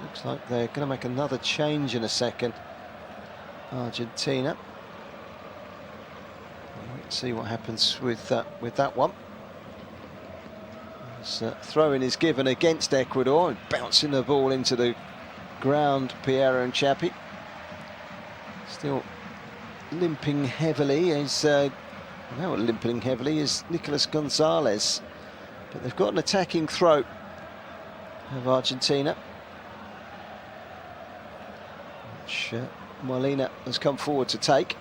Looks like they're going to make another change in a second, Argentina. Let's see what happens with that one. Throw-in is given against Ecuador, and bouncing the ball into the ground, Piero Nchapi. Still limping heavily limping heavily is Nicolas Gonzalez. But they've got an attacking throw of Argentina, which Molina has come forward to take.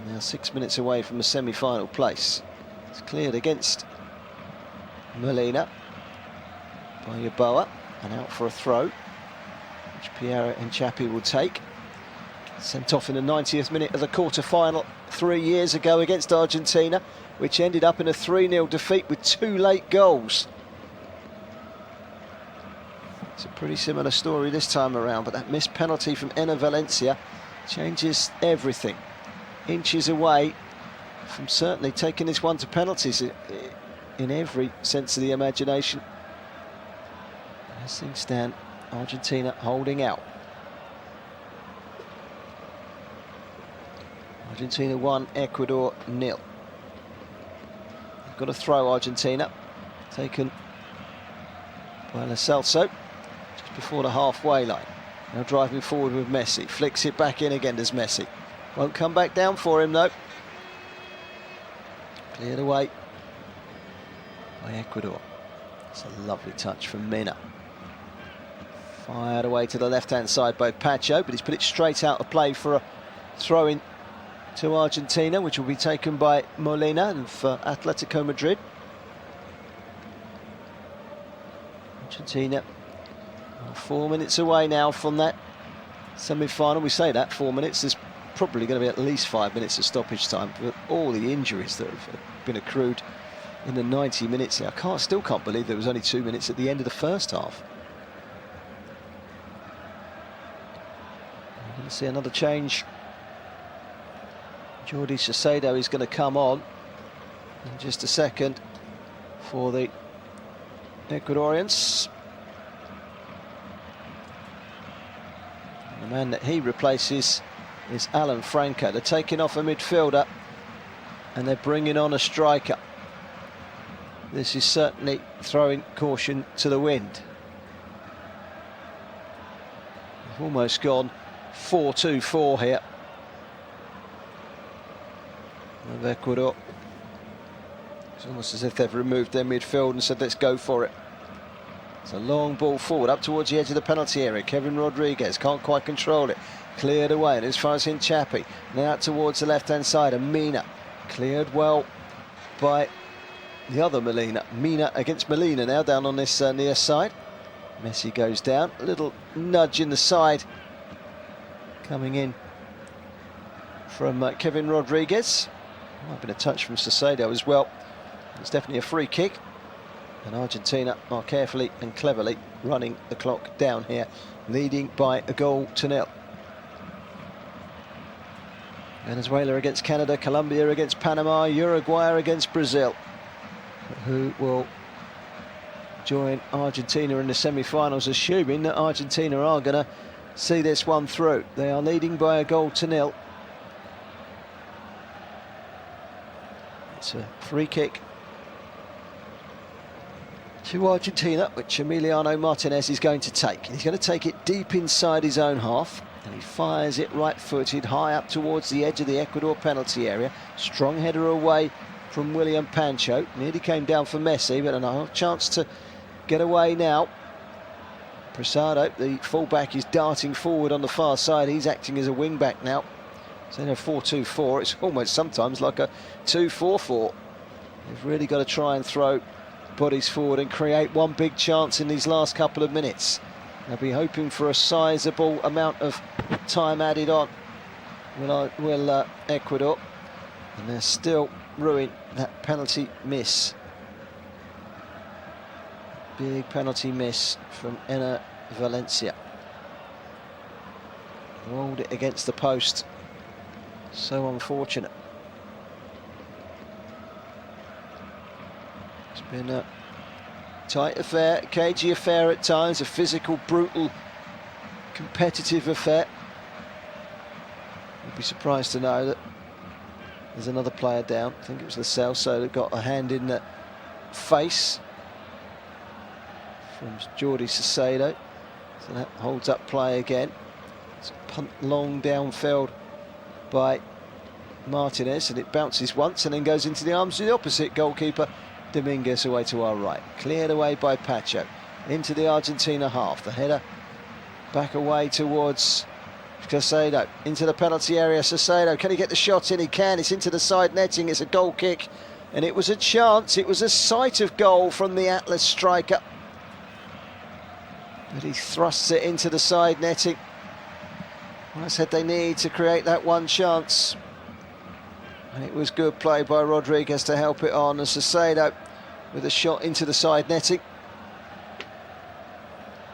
Now 6 minutes away from the semi-final place. It's cleared against Molina by Yeboah, and out for a throw, which Piero Nchapi will take. Sent off in the 90th minute of the quarter-final 3 years ago against Argentina, which ended up in a 3-0 defeat with 2 late goals. It's a pretty similar story this time around, but that missed penalty from Enner Valencia changes everything. Inches away from certainly taking this one to penalties in every sense of the imagination. As things stand, Argentina holding out. Argentina 1, Ecuador 0. They've got a throw, Argentina, taken by Lo Celso just before the halfway line. Now driving forward with Messi, flicks it back in again, does Messi. Won't come back down for him though. Cleared away by Ecuador. It's a lovely touch from Mina. Fired away to the left-hand side by Pacho, but he's put it straight out of play for a throw-in to Argentina, which will be taken by Molina and for Atletico Madrid. Argentina are 4 minutes away now from that semi-final. We say that 4 minutes, there's probably going to be at least 5 minutes of stoppage time with all the injuries that have been accrued in the 90 minutes here. I still can't believe there was only 2 minutes at the end of the first half. We're going to see another change. Jordi Caicedo is going to come on in just a second for the Ecuadorians. The man that he replaces is Alan Franco. They're taking off a midfielder and they're bringing on a striker. This is certainly throwing caution to the wind. We've almost gone 4-2-4 here of Ecuador. It's almost as if they've removed their midfield and said, let's go for it. It's a long ball forward up towards the edge of the penalty area. Kevin Rodriguez can't quite control it. Cleared away, and as far as Hinchapi. Now out towards the left-hand side, and Mina. Cleared well by the other Molina. Mina against Molina now down on this near side. Messi goes down. A little nudge in the side coming in from Kevin Rodriguez. Might have been a touch from Caicedo as well. It's definitely a free kick. And Argentina are carefully and cleverly running the clock down here, leading by 1-0. Venezuela against Canada, Colombia against Panama, Uruguay against Brazil, who will join Argentina in the semi-finals, assuming that Argentina are going to see this one through. They are leading by 1-0. It's a free kick to Argentina, which Emiliano Martinez is going to take. He's going to take it deep inside his own half, and he fires it right-footed high up towards the edge of the Ecuador penalty area. Strong header away from William Pancho. Nearly came down for Messi, but another chance to get away now. Prasado, the fullback, is darting forward on the far side. He's acting as a wing-back now. So in a 4-2-4, it's almost sometimes like a 2-4-4. They've really got to try and throw bodies forward and create one big chance in these last couple of minutes. They'll be hoping for a sizable amount of time added on. Will Ecuador, and they're still ruined that penalty miss. Big penalty miss from Enner Valencia. Rolled it against the post. So unfortunate. It's been a tight affair, cagey affair at times, a physical, brutal, competitive affair. You'd be surprised to know that there's another player down. I think it was Lo Celso that got a hand in the face from Jordi Caicedo. So that holds up play again. It's a punt long downfield by Martinez, and it bounces once and then goes into the arms of the opposite goalkeeper, Dominguez, away to our right. Cleared away by Pacho into the Argentina half. The header back away towards Caicedo into the penalty area. Caicedo, can he get the shot in? He can. It's into the side netting. It's a goal kick, and it was a chance. It was a sight of goal from the Atlas striker, but he thrusts it into the side netting. I said they need to create that one chance, and it was good play by Rodriguez to help it on, and Caicedo with a shot into the side netting.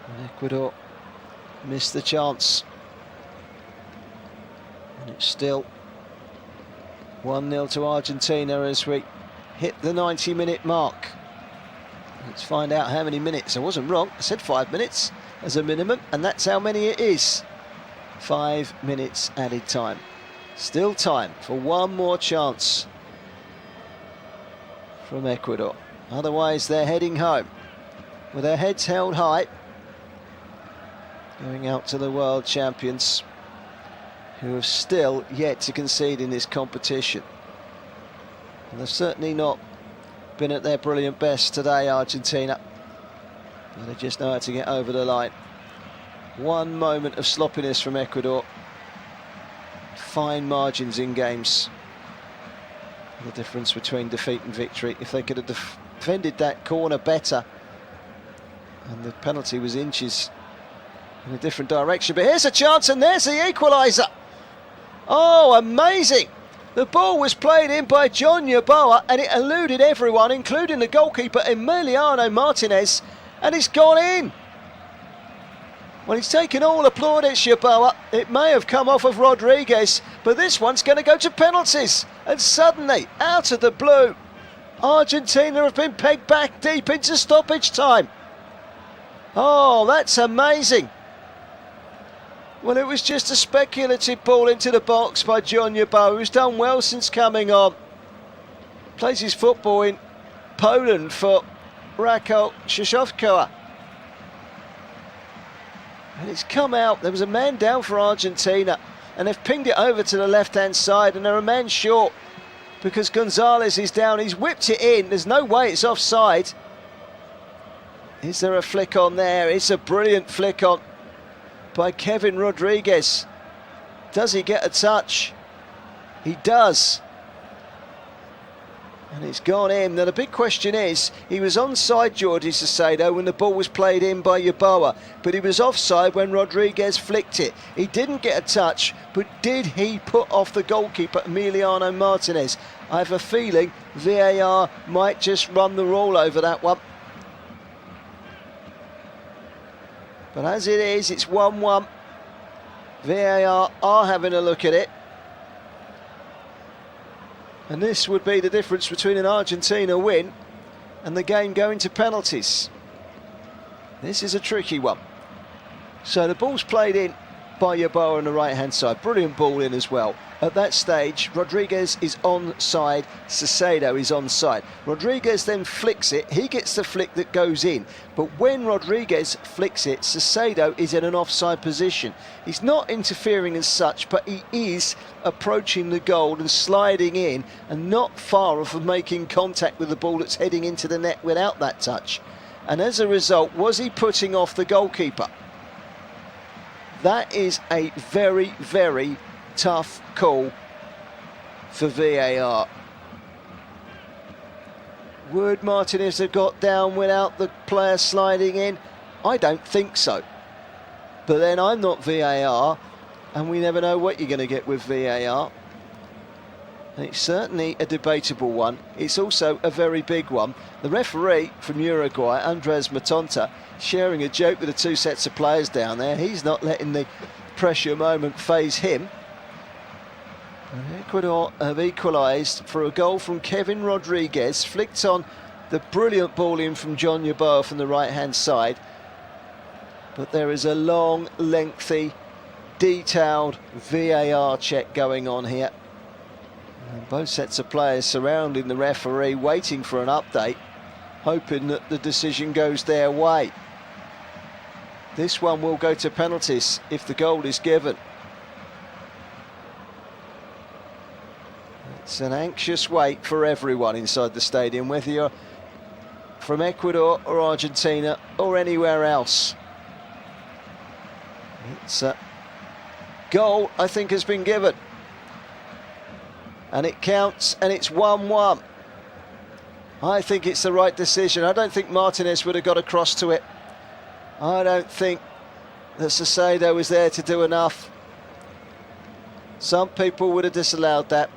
And Ecuador missed the chance, and it's still 1-0 to Argentina as we hit the 90-minute mark. Let's find out how many minutes. I wasn't wrong, I said 5 minutes as a minimum, and that's how many it is. 5 minutes added time. Still time for one more chance from Ecuador. Otherwise they're heading home with their heads held high, going out to the world champions, who have still yet to concede in this competition. And they've certainly not been at their brilliant best today, Argentina. And they just know how to get over the line. One moment of sloppiness from Ecuador. Fine margins in games. The difference between defeat and victory. If they could have defended that corner better, and the penalty was inches in a different direction. But here's a chance, and there's the equaliser. Oh, amazing! The ball was played in by John Yeboah, and it eluded everyone, including the goalkeeper Emiliano Martinez, and it's gone in. Well, he's taken all plaudits, Yeboah. It may have come off of Rodriguez, but this one's going to go to penalties. And suddenly, out of the blue, Argentina have been pegged back deep into stoppage time. Oh, that's amazing. Well, it was just a speculative ball into the box by John Yeboah, who's done well since coming on. Plays his football in Poland for Rakow Szyszówkowa. And it's come out. There was a man down for Argentina, and they've pinged it over to the left-hand side, and they're a man short because Gonzalez is down. He's whipped it in. There's no way it's offside. Is there a flick on there? It's a brilliant flick on by Kevin Rodriguez. Does he get a touch? He does. And it's gone in. Now the big question is, he was onside, Jordi Caicedo, when the ball was played in by Yeboah, but he was offside when Rodriguez flicked it. He didn't get a touch, but did he put off the goalkeeper Emiliano Martinez? I have a feeling VAR might just run the rule over that one. But as it is, it's 1-1. VAR are having a look at it. And this would be the difference between an Argentina win and the game going to penalties. This is a tricky one. So the ball's played in by Yeboah on the right-hand side. Brilliant ball in as well. At that stage, Rodriguez is onside, Caicedo is onside. Rodriguez then flicks it. He gets the flick that goes in. But when Rodriguez flicks it, Caicedo is in an offside position. He's not interfering as such, but he is approaching the goal and sliding in and not far off of making contact with the ball that's heading into the net without that touch. And as a result, was he putting off the goalkeeper? That is a very, very tough call for VAR. Would Martinez have got down without the player sliding in? I don't think so. But then I'm not VAR, and we never know what you're going to get with VAR. And it's certainly a debatable one. It's also a very big one. The referee from Uruguay, Andres Matonta, sharing a joke with the two sets of players down there. He's not letting the pressure moment faze him. And Ecuador have equalised for a goal from Kevin Rodriguez, flicked on the brilliant ball in from John Yeboah from the right-hand side. But there is a long, lengthy, detailed VAR check going on here. And both sets of players surrounding the referee, waiting for an update, hoping that the decision goes their way. This one will go to penalties if the goal is given. It's an anxious wait for everyone inside the stadium, whether you're from Ecuador or Argentina or anywhere else. It's a goal, I think, has been given. And it counts, and it's 1-1. I think it's the right decision. I don't think Martinez would have got across to it. I don't think that Caicedo was there to do enough. Some people would have disallowed that.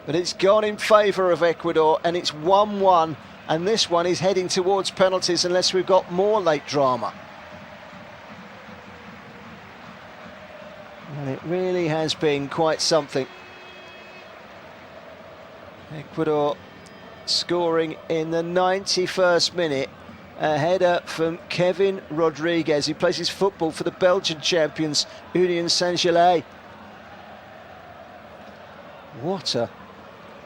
But it's gone in favour of Ecuador, and it's 1-1. And this one is heading towards penalties unless we've got more late drama. And it really has been quite something. Ecuador scoring in the 91st minute. A header from Kevin Rodriguez, who plays his football for the Belgian champions, Union Saint-Gilles. What a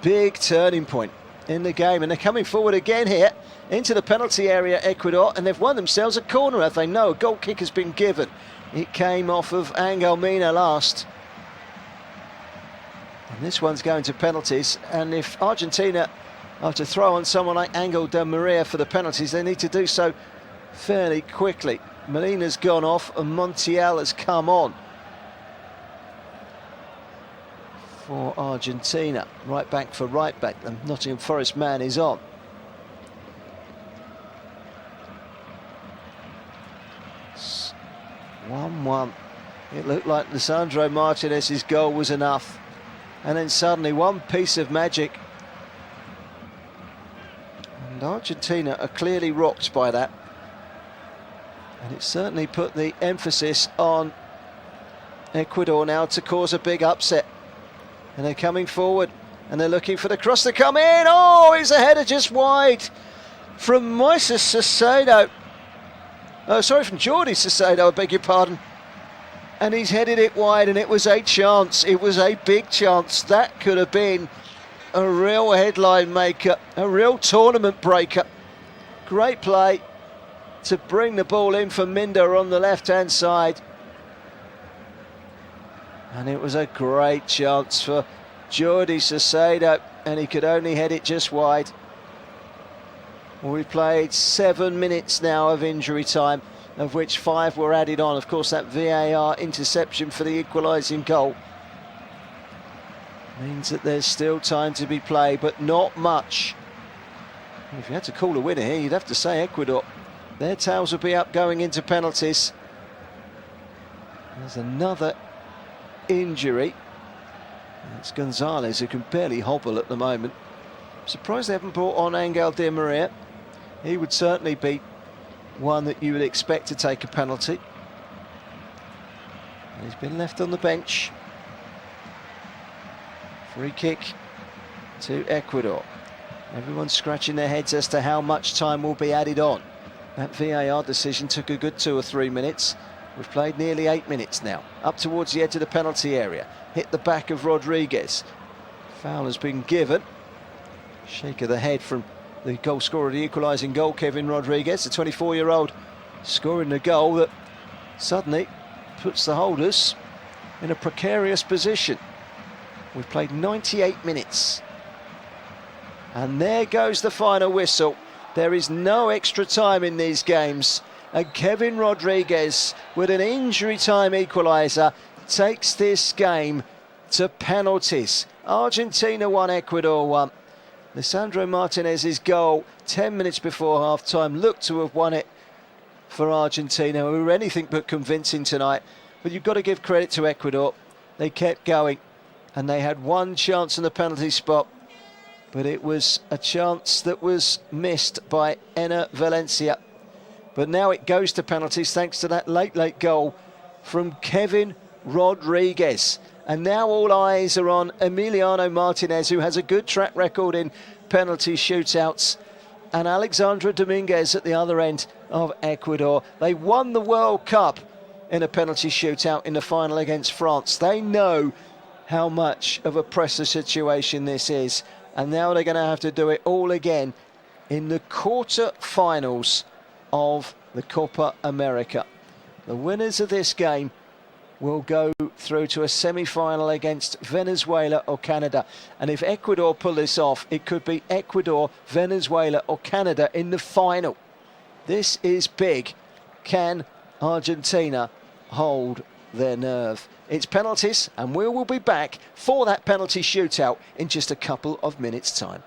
big turning point in the game. And they're coming forward again here into the penalty area, Ecuador, and they've won themselves a corner, have they? No, a goal kick has been given. It came off of Angel Mina last. And this one's going to penalties, and if Argentina are to throw on someone like Angel Di Maria for the penalties, they need to do so fairly quickly. Molina's gone off and Montiel has come on for Argentina. Right back for right back. The Nottingham Forest man is on. It's 1-1. It looked like Lisandro Martinez's goal was enough. And then suddenly one piece of magic. And Argentina are clearly rocked by that. And it certainly put the emphasis on Ecuador now to cause a big upset. And they're coming forward and they're looking for the cross to come in. Oh, it's a header just wide from Moises Caicedo. Oh, sorry, from Jordi Caicedo, I beg your pardon. And he's headed it wide, and it was a chance. It was a big chance. That could have been a real headline maker, a real tournament breaker. Great play to bring the ball in for Minder on the left-hand side. And it was a great chance for Jordi Caicedo, and he could only head it just wide. We've played 7 minutes now of injury time, of which 5 were added on. Of course, that VAR interception for the equalising goal means that there's still time to be played, but not much. If you had to call a winner here, you'd have to say Ecuador. Their tails would be up going into penalties. There's another injury. It's Gonzalez, who can barely hobble at the moment. I'm surprised they haven't brought on Angel Di Maria. He would certainly be one that you would expect to take a penalty. He's been left on the bench. Free kick to Ecuador. Everyone's scratching their heads as to how much time will be added on. That VAR decision took a good 2 or 3 minutes. We've played nearly 8 minutes now. Up towards the edge of the penalty area. Hit the back of Rodriguez. Foul has been given. Shake of the head from the goal scorer, the equalising goal, Kevin Rodriguez, the 24-year-old, scoring the goal that suddenly puts the holders in a precarious position. We've played 98 minutes. And there goes the final whistle. There is no extra time in these games. And Kevin Rodriguez, with an injury time equaliser, takes this game to penalties. Argentina 1, Ecuador 1. Lisandro Martinez's goal 10 minutes before half-time looked to have won it for Argentina. We were anything but convincing tonight, but you've got to give credit to Ecuador. They kept going, and they had one chance in the penalty spot, but it was a chance that was missed by Enner Valencia. But now it goes to penalties thanks to that late goal from Kevin Rodriguez. And now all eyes are on Emiliano Martinez, who has a good track record in penalty shootouts, and Alexandra Dominguez at the other end of Ecuador. They won the World Cup in a penalty shootout in the final against France. They know how much of a pressure situation this is, and now they're going to have to do it all again in the quarter-finals of the Copa America. The winners of this game will go through to a semi-final against Venezuela or Canada. And if Ecuador pull this off, it could be Ecuador, Venezuela or Canada in the final. This is big. Can Argentina hold their nerve? It's penalties, and we will be back for that penalty shootout in just a couple of minutes' time.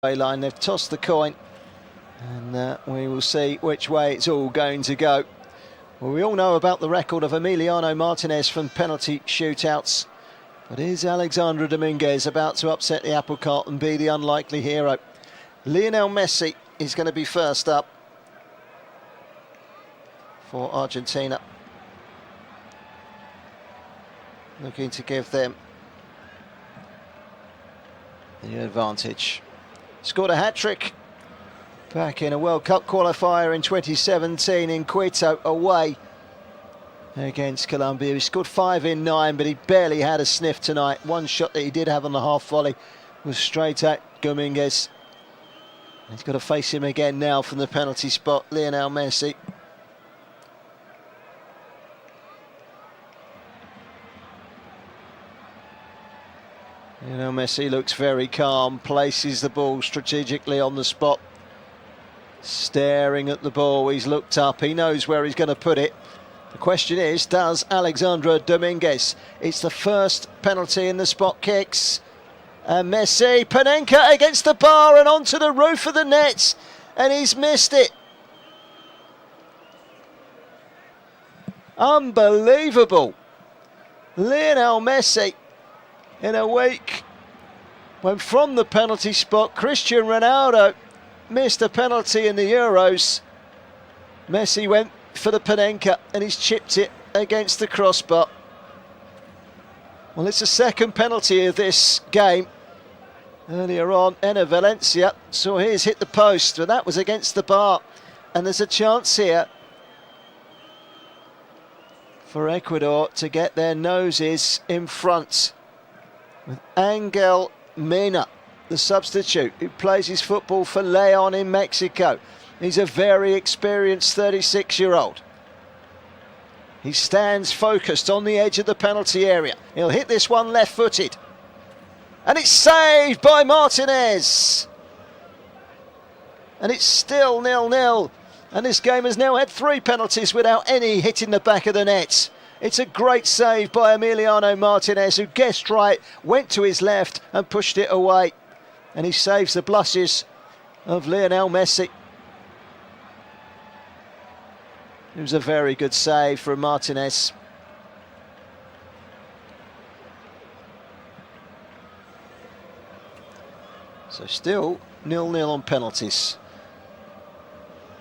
line. They've tossed the coin, and we will see which way it's all going to go. Well, we all know about the record of Emiliano Martinez from penalty shootouts, but is Alexandre Dominguez about to upset the apple cart and be the unlikely hero? Lionel Messi is going to be first up for Argentina, looking to give them the advantage. Scored a hat-trick back in a World Cup qualifier in 2017 in Quito away against Colombia. He scored 5 in 9, but he barely had a sniff tonight. One shot that he did have on the half volley was straight at Dominguez. He's got to face him again now from the penalty spot, Lionel Messi. Lionel Messi looks very calm, places the ball strategically on the spot. Staring at the ball, he's looked up, he knows where he's going to put it. The question is, does Alexandre Dominguez? It's the first penalty in the spot kicks. And Messi, Panenka against the bar and onto the roof of the net. And he's missed it. Unbelievable. Lionel Messi, in a week when from the penalty spot, Cristiano Ronaldo missed a penalty in the Euros. Messi went for the Panenka and he's chipped it against the crossbar. Well, it's the second penalty of this game. Earlier on, Enner Valencia saw his hit the post, but that was against the bar. And there's a chance here for Ecuador to get their noses in front with Angel Mena, the substitute, who plays his football for León in Mexico. He's a very experienced 36-year-old. He stands focused on the edge of the penalty area. He'll hit this one left-footed. And it's saved by Martinez. And it's still 0-0. And this game has now had 3 penalties without any hitting the back of the net. It's a great save by Emiliano Martinez, who guessed right, went to his left and pushed it away. And he saves the blushes of Lionel Messi. It was a very good save from Martinez. So still 0-0 on penalties.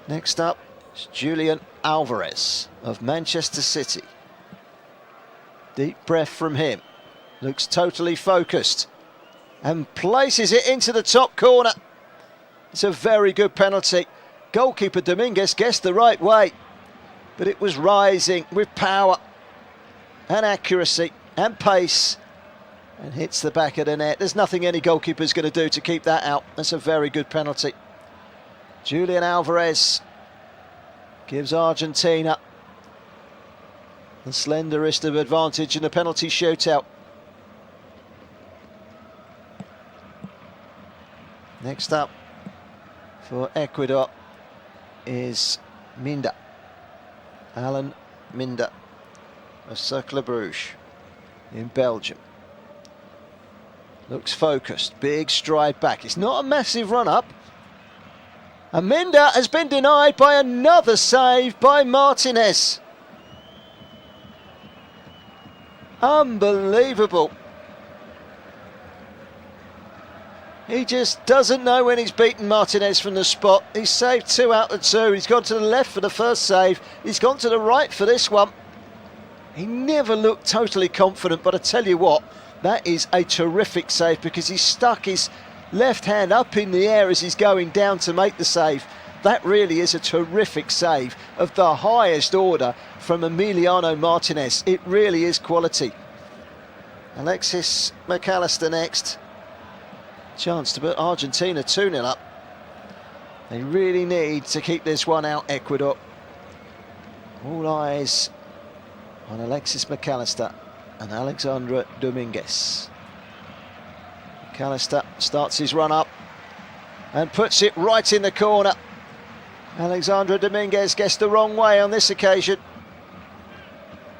Next up is Julian Alvarez of Manchester City. Deep breath from him. Looks totally focused and places it into the top corner. It's a very good penalty. Goalkeeper Dominguez guessed the right way, but it was rising with power and accuracy and pace and hits the back of the net. There's nothing any goalkeeper's going to do to keep that out. That's a very good penalty. Julian Alvarez gives Argentina the slenderest of advantage in the penalty shootout. Next up for Ecuador is Minda. Alan Minda of Cercle Bruges in Belgium. Looks focused, big stride back. It's not a massive run-up. And Minda has been denied by another save by Martinez. Unbelievable. He just doesn't know when he's beaten Martinez from the spot. He's saved 2 out of 2. He's gone to the left for the first save. He's gone to the right for this one. He never looked totally confident, but I tell you what, that is a terrific save because he stuck his left hand up in the air as he's going down to make the save. That really is a terrific save of the highest order from Emiliano Martinez. It really is quality. Alexis McAllister next. Chance to put Argentina 2-0 up. They really need to keep this one out, Ecuador. All eyes on Alexis McAllister and Alexandre Dominguez. McAllister starts his run up and puts it right in the corner. Alexandre Dominguez guessed the wrong way on this occasion.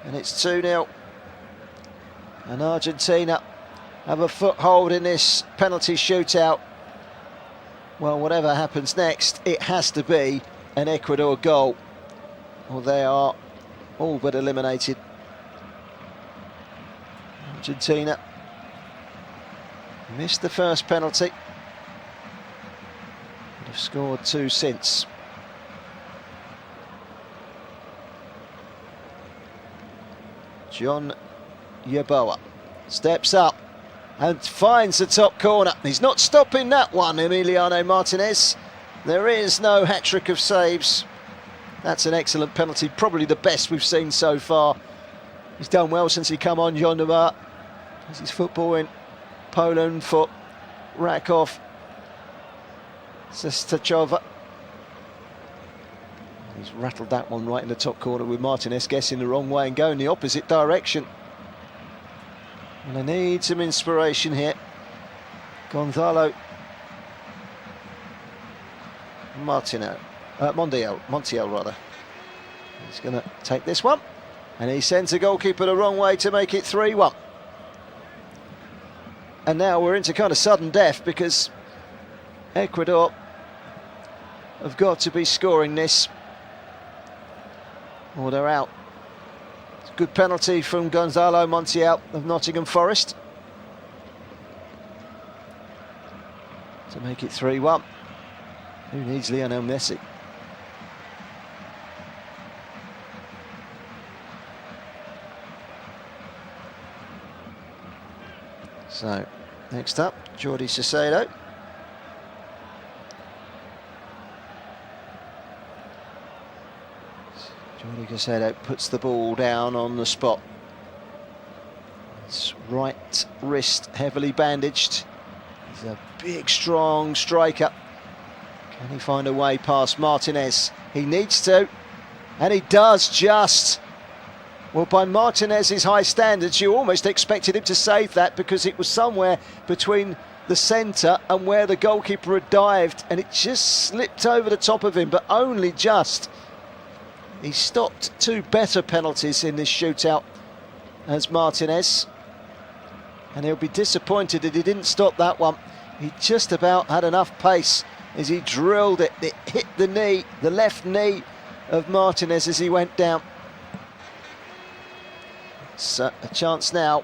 And it's 2-0. And Argentina have a foothold in this penalty shootout. Well, whatever happens next, it has to be an Ecuador goal, or they are all but eliminated. Argentina missed the first penalty, but have scored 2 since. John Yeboah steps up and finds the top corner. He's not stopping that one, Emiliano Martinez. There is no hat-trick of saves. That's an excellent penalty, probably the best we've seen so far. He's done well since he come on, John Yeboah. As his football in Poland for Rakov Sestachova. He's rattled that one right in the top corner with Martinez guessing the wrong way and going the opposite direction. And I need some inspiration here. Gonzalo Montiel rather. He's going to take this one, and he sends the goalkeeper the wrong way to make it 3-1. And now we're into kind of sudden death, because Ecuador have got to be scoring this, or they're out. It's a good penalty from Gonzalo Montiel of Nottingham Forest to make it 3-1. Who needs Lionel Messi? So, next up, Jordi Caicedo. Jordi Caicedo puts the ball down on the spot. His right wrist heavily bandaged. He's a big, strong striker. Can he find a way past Martinez? He needs to, and he does just. Well, by Martinez's high standards, you almost expected him to save that, because it was somewhere between the centre and where the goalkeeper had dived, and it just slipped over the top of him, but only just. He stopped 2 better penalties in this shootout as Martinez, and he'll be disappointed that he didn't stop that one. He just about had enough pace as he drilled it. It hit the knee, the left knee of Martinez as he went down. It's a chance now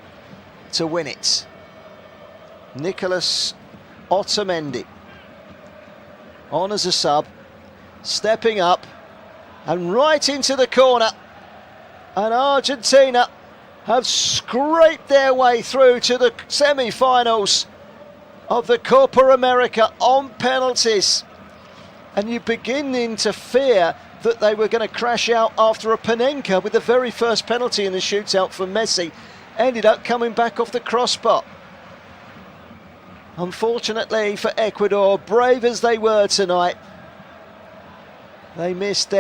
to win it. Nicolas Otamendi on as a sub, stepping up and right into the corner, and Argentina have scraped their way through to the semi-finals of the Copa America on penalties. And you're beginning to fear that they were going to crash out after a Panenka with the very first penalty in the shootout for Messi. Ended up coming back off the crossbar. Unfortunately for Ecuador, brave as they were tonight, they missed their